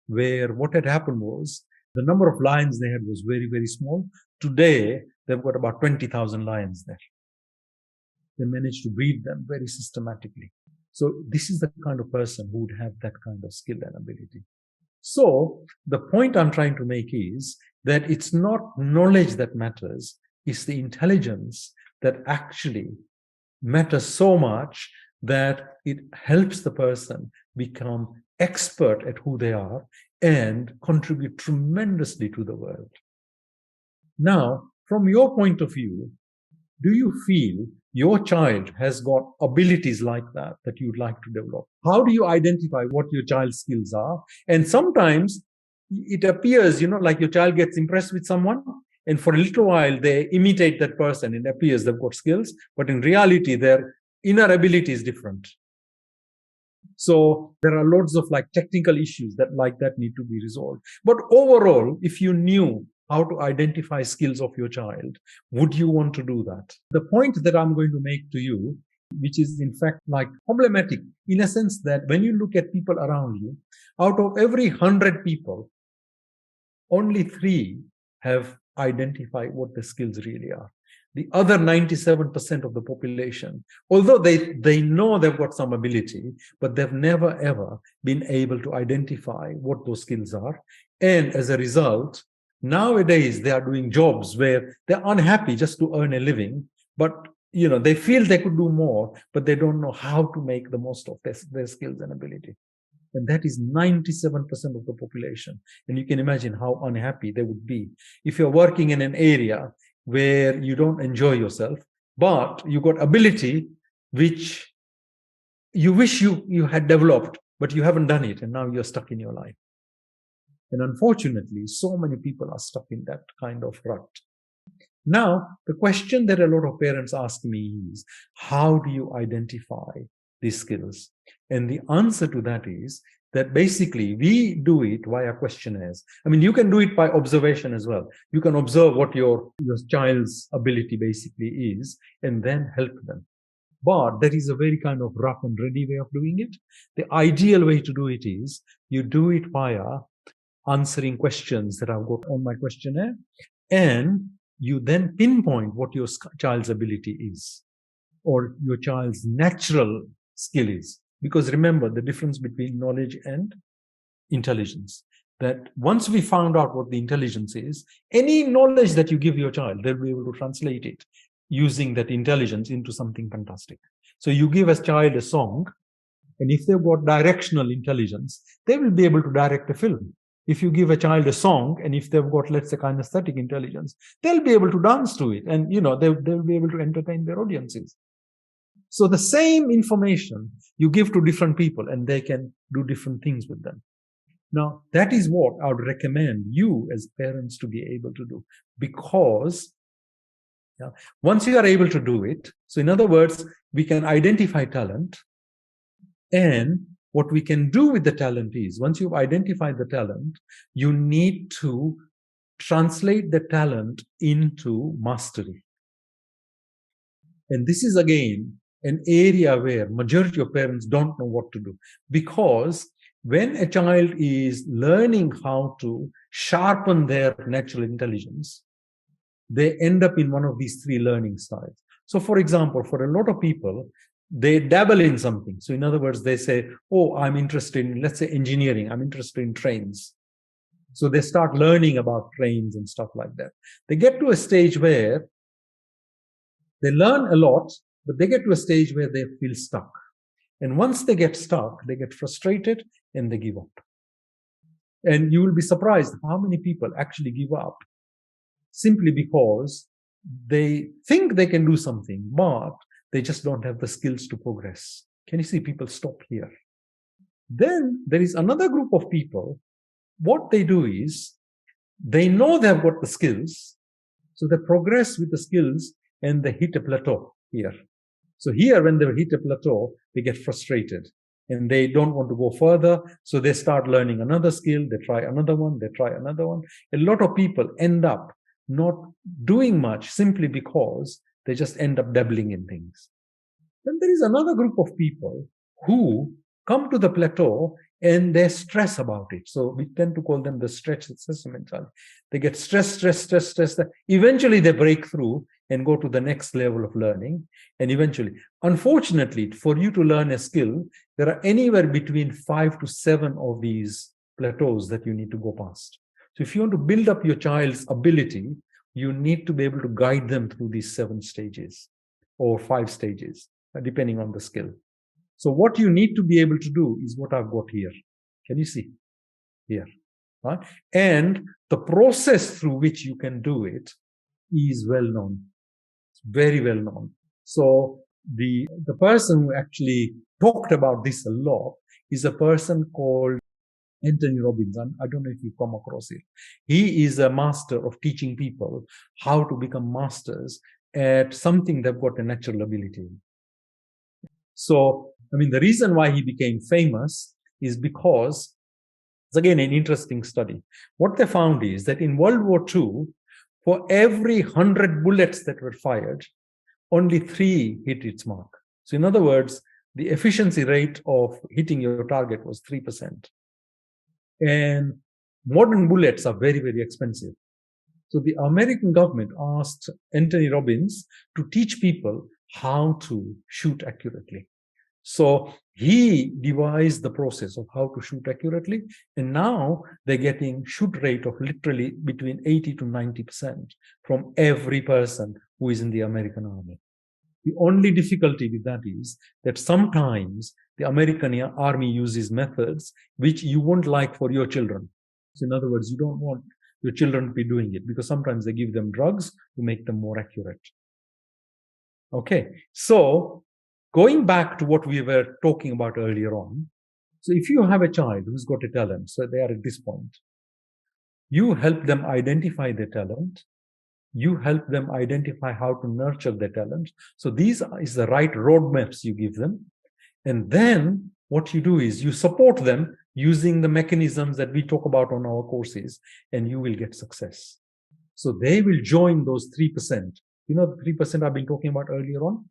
A: where what had happened was the number of lions they had was very, very small. Today, they've got about 20,000 lions there. They managed to breed them very systematically. So this is the kind of person who would have that kind of skill and ability. So the point I'm trying to make is that it's not knowledge that matters, it's the intelligence that actually matters so much that it helps the person become expert at who they are and contribute tremendously to the world. Now, from your point of view, do you feel your child has got abilities like that you'd like to develop? How do you identify what your child's skills are? And sometimes it appears, like your child gets impressed with someone, and for a little while they imitate that person. It appears they've got skills, but in reality, their inner ability is different. So there are lots of technical issues that need to be resolved. But overall, if you knew how to identify skills of your child, would you want to do that? The point that I'm going to make to you, which is in fact problematic in a sense that when you look at people around you, out of every 100 people, only 3 have identified what the skills really are. The other 97% of the population, although they know they've got some ability, but they've never ever been able to identify what those skills are. And as a result, nowadays they are doing jobs where they're unhappy just to earn a living, but they feel they could do more, but they don't know how to make the most of their skills and ability. And that is 97% of the population. And you can imagine how unhappy they would be if you're working in an area where you don't enjoy yourself, but you got ability which you wish you had developed, but you haven't done it, and now you're stuck in your life. And unfortunately, so many people are stuck in that kind of rut. Now, the question that a lot of parents ask me is, how do you identify these skills? And the answer to that is that basically we do it via questionnaires. I mean, you can do it by observation as well. You can observe what your child's ability basically is and then help them. But there is a very kind of rough and ready way of doing it. The ideal way to do it is you do it via answering questions that I've got on my questionnaire, and you then pinpoint what your child's ability is or your child's natural skill is. Because remember the difference between knowledge and intelligence. That once we found out what the intelligence is, any knowledge that you give your child, they'll be able to translate it using that intelligence into something fantastic. So you give a child a song, and if they've got directional intelligence, they will be able to direct a film. If you give a child a song, and if they've got, let's say, kinesthetic intelligence, they'll be able to dance to it, and they'll be able to entertain their audiences. So the same information you give to different people, and they can do different things with them. Now, that is what I would recommend you as parents to be able to do, because Yeah. Once you are able to do it, so in other words, we can identify talent, and what we can do with the talent is, once you've identified the talent, you need to translate the talent into mastery. And this is again an area where majority of parents don't know what to do, because when a child is learning how to sharpen their natural intelligence, they end up in one of these three learning styles. So for example, for a lot of people, they dabble in something. So in other words, they say, oh, I'm interested in, let's say, engineering. I'm interested in trains. So they start learning about trains and stuff like that. They get to a stage where they learn a lot, but they get to a stage where they feel stuck. And once they get stuck, they get frustrated and they give up. And you will be surprised how many people actually give up simply because they think they can do something, but they just don't have the skills to progress. Can you see people stop here? Then there is another group of people. What they do is they know they've got the skills, so they progress with the skills and they hit a plateau here. So here, when they hit a plateau, they get frustrated and they don't want to go further. So they start learning another skill. They try another one. They try another one. A lot of people end up not doing much simply because they just end up dabbling in things. Then there is another group of people who come to the plateau and they stress about it. So we tend to call them the stretch successor mentality. They get stressed. Eventually they break through and go to the next level of learning. And eventually, unfortunately, for you to learn a skill, there are anywhere between 5 to 7 of these plateaus that you need to go past. So if you want to build up your child's ability, you need to be able to guide them through these 7 stages or 5 stages, depending on the skill. So what you need to be able to do is what I've got here. Can you see here? Right? And the process through which you can do it is well known. It's very well known. So the person who actually talked about this a lot is a person called Anthony Robbins. I don't know if you've come across it. He is a master of teaching people how to become masters at something they've got a natural ability in. So, I mean, the reason why he became famous is because it's again an interesting study. What they found is that in World War II, for every 100 bullets that were fired, only 3 hit its mark. So in other words, the efficiency rate of hitting your target was 3%. And modern bullets are very, very expensive. So the American government asked Anthony Robbins to teach people how to shoot accurately. So he devised the process of how to shoot accurately. And now they're getting shoot rate of literally between 80 to 90% from every person who is in the American army. The only difficulty with that is that sometimes the American army uses methods which you won't like for your children. So in other words, you don't want your children to be doing it because sometimes they give them drugs to make them more accurate. Okay, so going back to what we were talking about earlier on. So if you have a child who's got a talent, so they are at this point, you help them identify their talent. You help them identify how to nurture their talent. So these is the right roadmaps you give them. And then what you do is you support them using the mechanisms that we talk about on our courses, and you will get success. So they will join those 3%. You know, the 3% I've been talking about earlier on,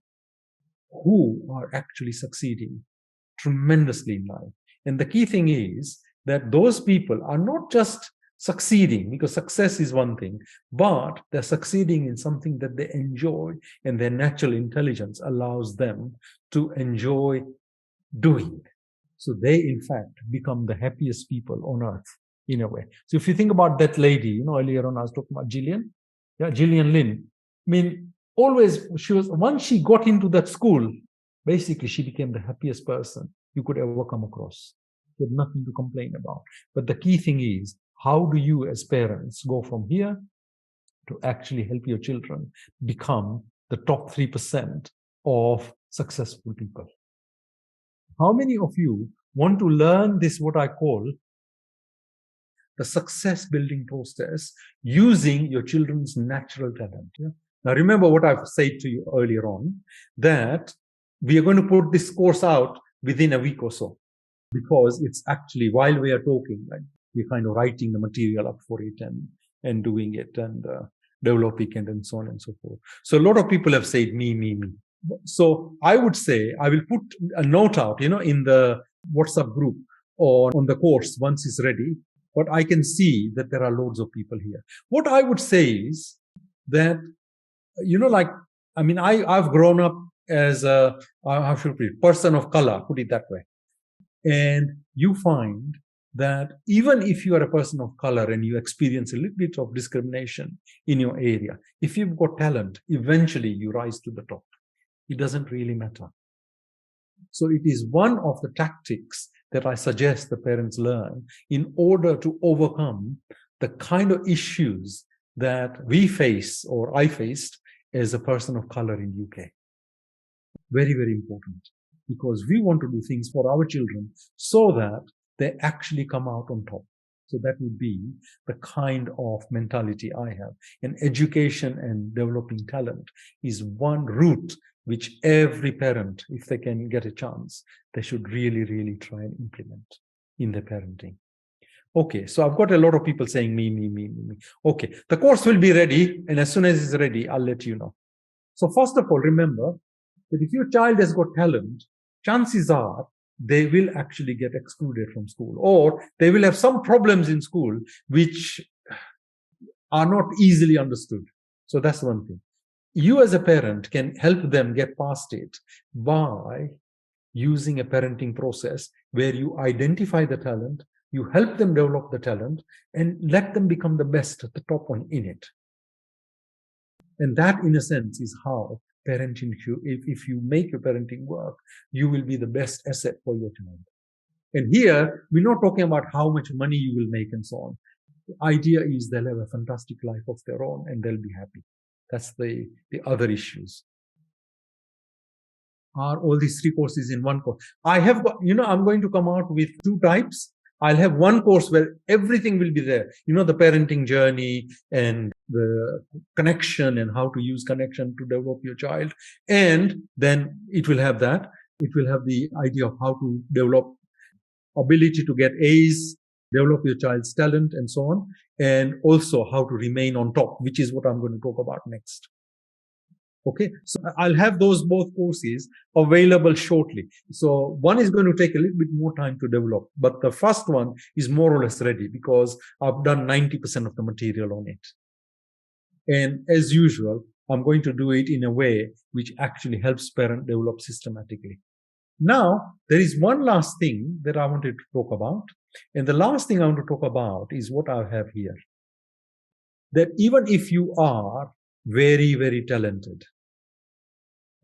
A: who are actually succeeding tremendously in life. And the key thing is that those people are not just succeeding, because success is one thing, but they're succeeding in something that they enjoy, and their natural intelligence allows them to enjoy doing. So they, in fact, become the happiest people on earth in a way. So if you think about that lady, you know, earlier on I was talking about Gillian. Yeah, Gillian Lynn. I mean, always she was, once she got into that school, basically she became the happiest person you could ever come across. She had nothing to complain about. But the key thing is, how do you as parents go from here to actually help your children become the top 3% of successful people? How many of you want to learn this, what I call the success building process, using your children's natural talent? Yeah? Now, remember what I've said to you earlier on, that we are going to put this course out within a week or so, because it's actually, while we are talking, right, we're kind of writing the material up for it and doing it and developing it and so on and so forth. So a lot of people have said me. So I would say I will put a note out, in the WhatsApp group or on the course once it's ready. But I can see that there are loads of people here. What I would say is that, I've grown up as a, how should I put it, person of color, put it that way. And you find that even if you are a person of color and you experience a little bit of discrimination in your area, if you've got talent, eventually you rise to the top. It doesn't really matter. So it is one of the tactics that I suggest the parents learn in order to overcome the kind of issues that we face, or I faced, as a person of color in UK. Very, very important, because we want to do things for our children so that they actually come out on top. So that would be the kind of mentality I have. And education and developing talent is one route which every parent, if they can get a chance, they should really, really try and implement in their parenting. Okay, so I've got a lot of people saying me. Okay, the course will be ready, and as soon as it's ready, I'll let you know. So first of all, remember that if your child has got talent, chances are they will actually get excluded from school, or they will have some problems in school which are not easily understood. So that's one thing. You as a parent can help them get past it by using a parenting process where you identify the talent, you help them develop the talent, and let them become the best at the top one in it. And that, in a sense, is how parenting, if you make your parenting work, you will be the best asset for your child. And here, we're not talking about how much money you will make and so on. The idea is they'll have a fantastic life of their own and they'll be happy. That's the other issues. Are all these 3 courses in one course? I have got, I'm going to come out with 2 types. I'll have one course where everything will be there. The parenting journey and the connection and how to use connection to develop your child. And then it will have that. It will have the idea of how to develop ability to get A's, develop your child's talent and so on. And also how to remain on top, which is what I'm going to talk about next. Okay, so I'll have those both courses available shortly. So one is going to take a little bit more time to develop, but the first one is more or less ready because I've done 90% of the material on it. And as usual, I'm going to do it in a way which actually helps parents develop systematically. Now, there is one last thing that I wanted to talk about. And the last thing I want to talk about is what I have here. That even if you are very, very talented,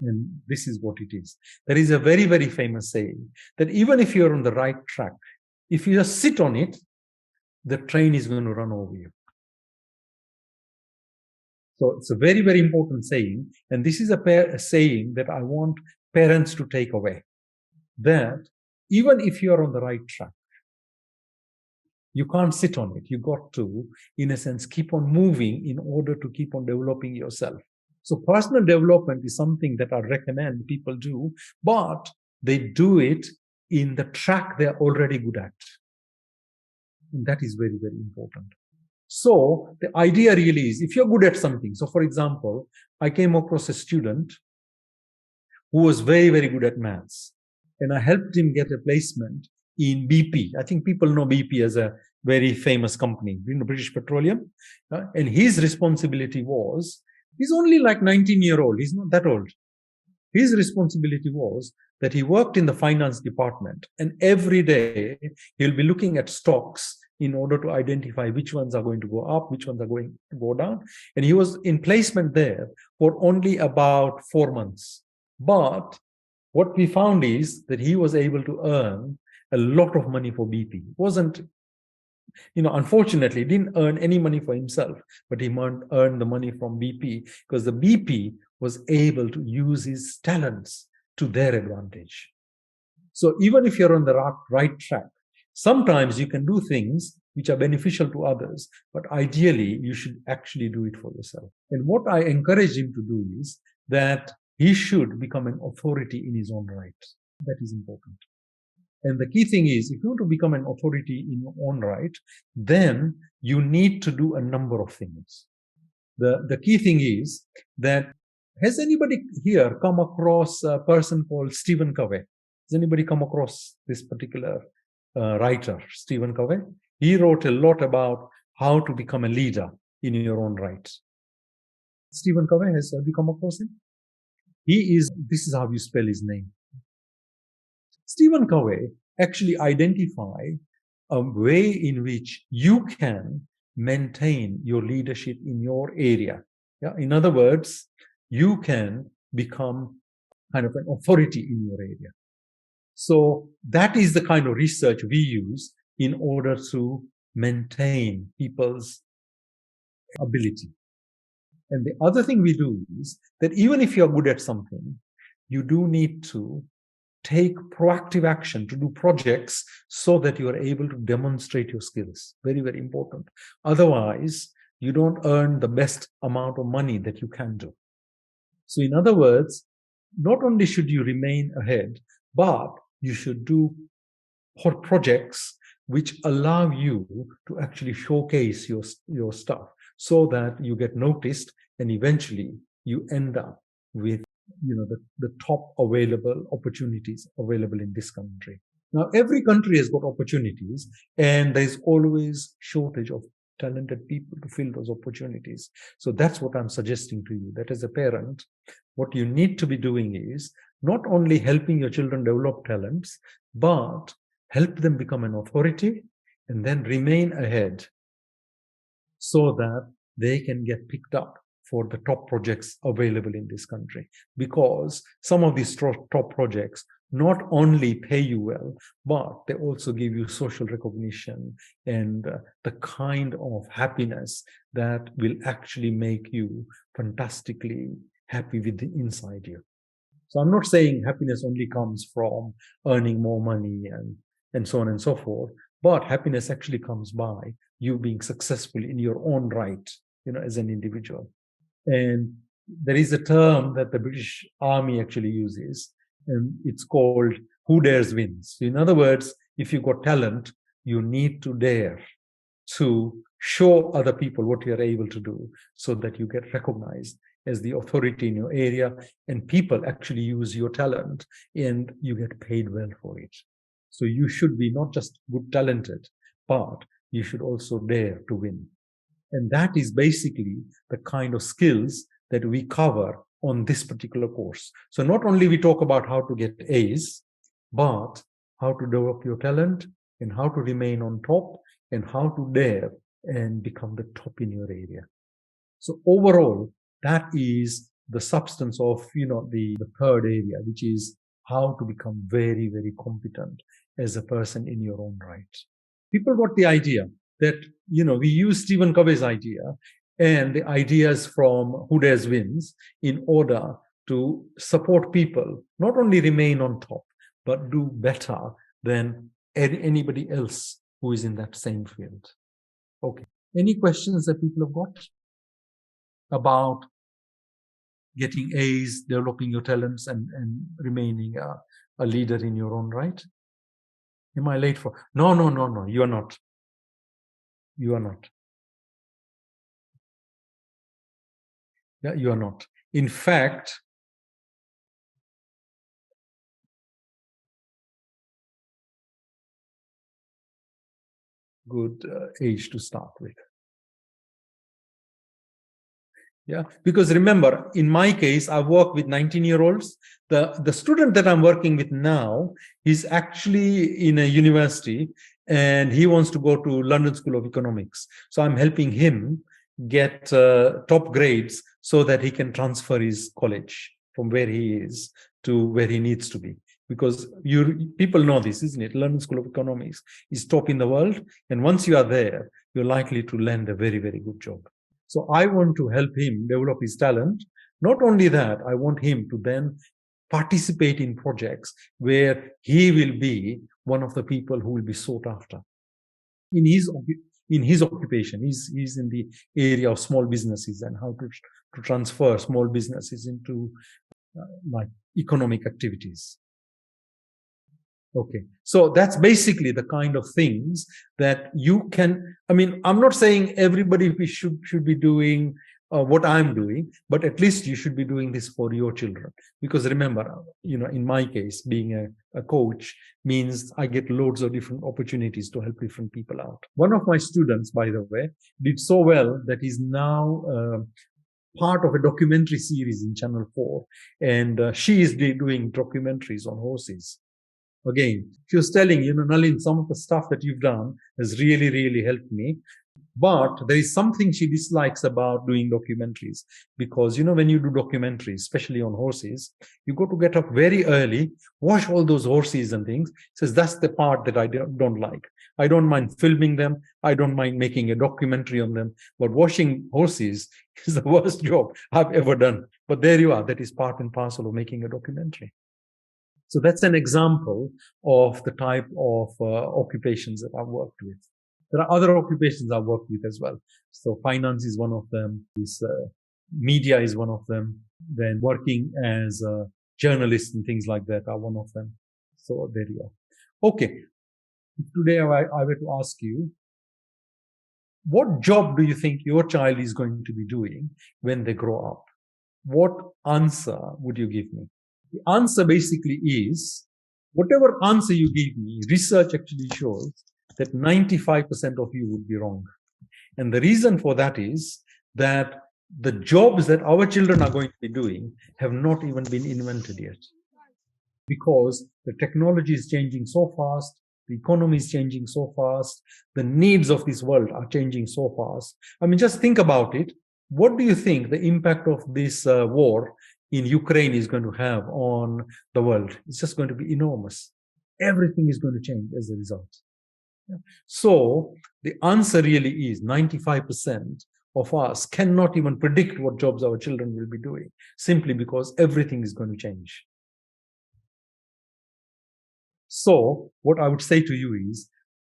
A: and this is what it is. There is a very, very famous saying that even if you're on the right track, if you just sit on it, the train is going to run over you. So it's a very, very important saying. And this is a saying that I want parents to take away. That even if you're on the right track, you can't sit on it. You got to, in a sense, keep on moving in order to keep on developing yourself. So personal development is something that I recommend people do, but they do it in the track they're already good at. And that is very, very important. So the idea really is, if you're good at something, so for example, I came across a student who was very, very good at maths, and I helped him get a placement in BP. I think people know BP as a very famous company, British Petroleum. And his responsibility was, he's only like 19-year-old. He's not that old. His responsibility was that he worked in the finance department, and every day he'll be looking at stocks in order to identify which ones are going to go up, which ones are going to go down. And he was in placement there for only about 4 months. But what we found is that he was able to earn a lot of money for BP. It wasn't, unfortunately, he didn't earn any money for himself, but he earned the money from BP because the BP was able to use his talents to their advantage. So even if you're on the right track, sometimes you can do things which are beneficial to others, but ideally you should actually do it for yourself. And what I encourage him to do is that he should become an authority in his own right. That is important. And the key thing is, if you want to become an authority in your own right, then you need to do a number of things. The key thing is that, has anybody here come across a person called Stephen Covey? Has anybody come across this particular writer, Stephen Covey? He wrote a lot about how to become a leader in your own right. Stephen Covey, have you come across him? This is how you spell his name. Stephen Covey actually identified a way in which you can maintain your leadership in your area. Yeah? In other words, you can become kind of an authority in your area. So that is the kind of research we use in order to maintain people's ability. And the other thing we do is that even if you're good at something, you do need to take proactive action to do projects so that you are able to demonstrate your skills. Very, very important. Otherwise, you don't earn the best amount of money that you can do. So in other words, not only should you remain ahead, but you should do projects which allow you to actually showcase your stuff so that you get noticed and eventually you end up with the top available opportunities available in this country. Now, every country has got opportunities, and there's always shortage of talented people to fill those opportunities. So that's what I'm suggesting to you, that as a parent, what you need to be doing is not only helping your children develop talents, but help them become an authority and then remain ahead so that they can get picked up for the top projects available in this country. Because some of these top projects not only pay you well, but they also give you social recognition and the kind of happiness that will actually make you fantastically happy with the inside you. So I'm not saying happiness only comes from earning more money and so on and so forth, but happiness actually comes by you being successful in your own right, as an individual. And there is a term that the British Army actually uses, and it's called "who dares wins." So in other words, if you've got talent, you need to dare to show other people what you're able to do so that you get recognized as the authority in your area, and people actually use your talent and you get paid well for it. So you should be not just good talented, but you should also dare to win. And that is basically the kind of skills that we cover on this particular course. So not only we talk about how to get A's, but how to develop your talent and how to remain on top and how to dare and become the top in your area. So overall, that is the substance of, the third area, which is how to become very, very competent as a person in your own right. People got the idea that, we use Stephen Covey's idea and the ideas from Who Dares Wins in order to support people, not only remain on top, but do better than anybody else who is in that same field. Okay. Any questions that people have got about getting A's, developing your talents, and remaining a leader in your own right? Am I late for? No, you are not. You are not. Yeah, you are not. In fact, good age to start with. Yeah, because remember, in my case, I work with 19-year-olds. The student that I'm working with now is actually in a university and he wants to go to London School of Economics. So I'm helping him get top grades so that he can transfer his college from where he is to where he needs to be. Because people know this, isn't it? London School of Economics is top in the world. And once you are there, you're likely to land a very, very good job. So I want to help him develop his talent. Not only that, I want him to then participate in projects where he will be one of the people who will be sought after. in his occupation. He's in the area of small businesses and how to transfer small businesses into like economic activities. Okay, so that's basically the kind of things that you can. I mean, I'm not saying everybody should be doing what I'm doing, but at least you should be doing this for your children. Because remember, in my case, being a coach means I get loads of different opportunities to help different people out. One of my students, by the way, did so well that he's now part of a documentary series in Channel 4, and she is doing documentaries on horses. Again, she was telling, Nalin, some of the stuff that you've done has really, really helped me. But there is something she dislikes about doing documentaries, because, when you do documentaries, especially on horses, you got to get up very early, wash all those horses and things. Says that's the part that I don't like. I don't mind filming them. I don't mind making a documentary on them. But washing horses is the worst job I've ever done. But there you are. That is part and parcel of making a documentary. So that's an example of the type of occupations that I've worked with. There are other occupations I've worked with as well. So finance is one of them. Media is one of them. Then working as a journalist and things like that are one of them. So there you are. Okay. Today I were to ask you, what job do you think your child is going to be doing when they grow up? What answer would you give me? The answer basically is, whatever answer you give me, research actually shows that 95% of you would be wrong. And the reason for that is that the jobs that our children are going to be doing have not even been invented yet. Because the technology is changing so fast, the economy is changing so fast, the needs of this world are changing so fast. I mean, just think about it. What do you think the impact of this war in Ukraine is going to have on the world? It's just going to be enormous. Everything is going to change as a result. So the answer really is 95% of us cannot even predict what jobs our children will be doing, simply because everything is going to change. So what I would say to you is,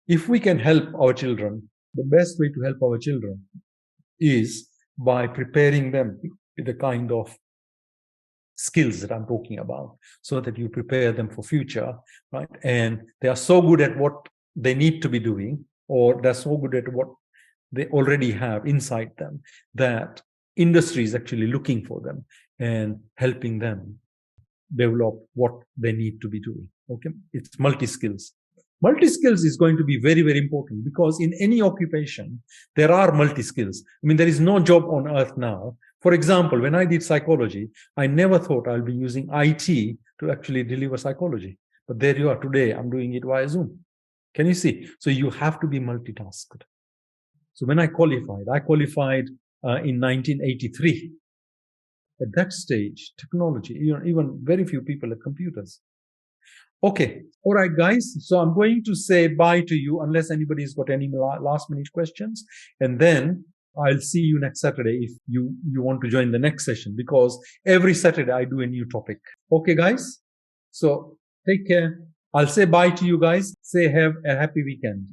A: if we can help our children, the best way to help our children is by preparing them with the kind of skills that I'm talking about, so that you prepare them for future, right? And they are so good at what they need to be doing, or they're so good at what they already have inside them, that industry is actually looking for them and helping them develop what they need to be doing. Okay, it's multi-skills. Multi-skills is going to be very, very important, because in any occupation, there are multi-skills. I mean, there is no job on earth now. For example, when I did psychology, I never thought I'll be using IT to actually deliver psychology. But there you are today, I'm doing it via Zoom. Can you see? So you have to be multitasked. So when I qualified in 1983. At that stage, technology, even very few people had computers. Okay. All right, guys. So I'm going to say bye to you, unless anybody's got any last minute questions. And then I'll see you next Saturday if you want to join the next session, because every Saturday I do a new topic. Okay, guys. So take care. I'll say bye to you guys. Say have a happy weekend.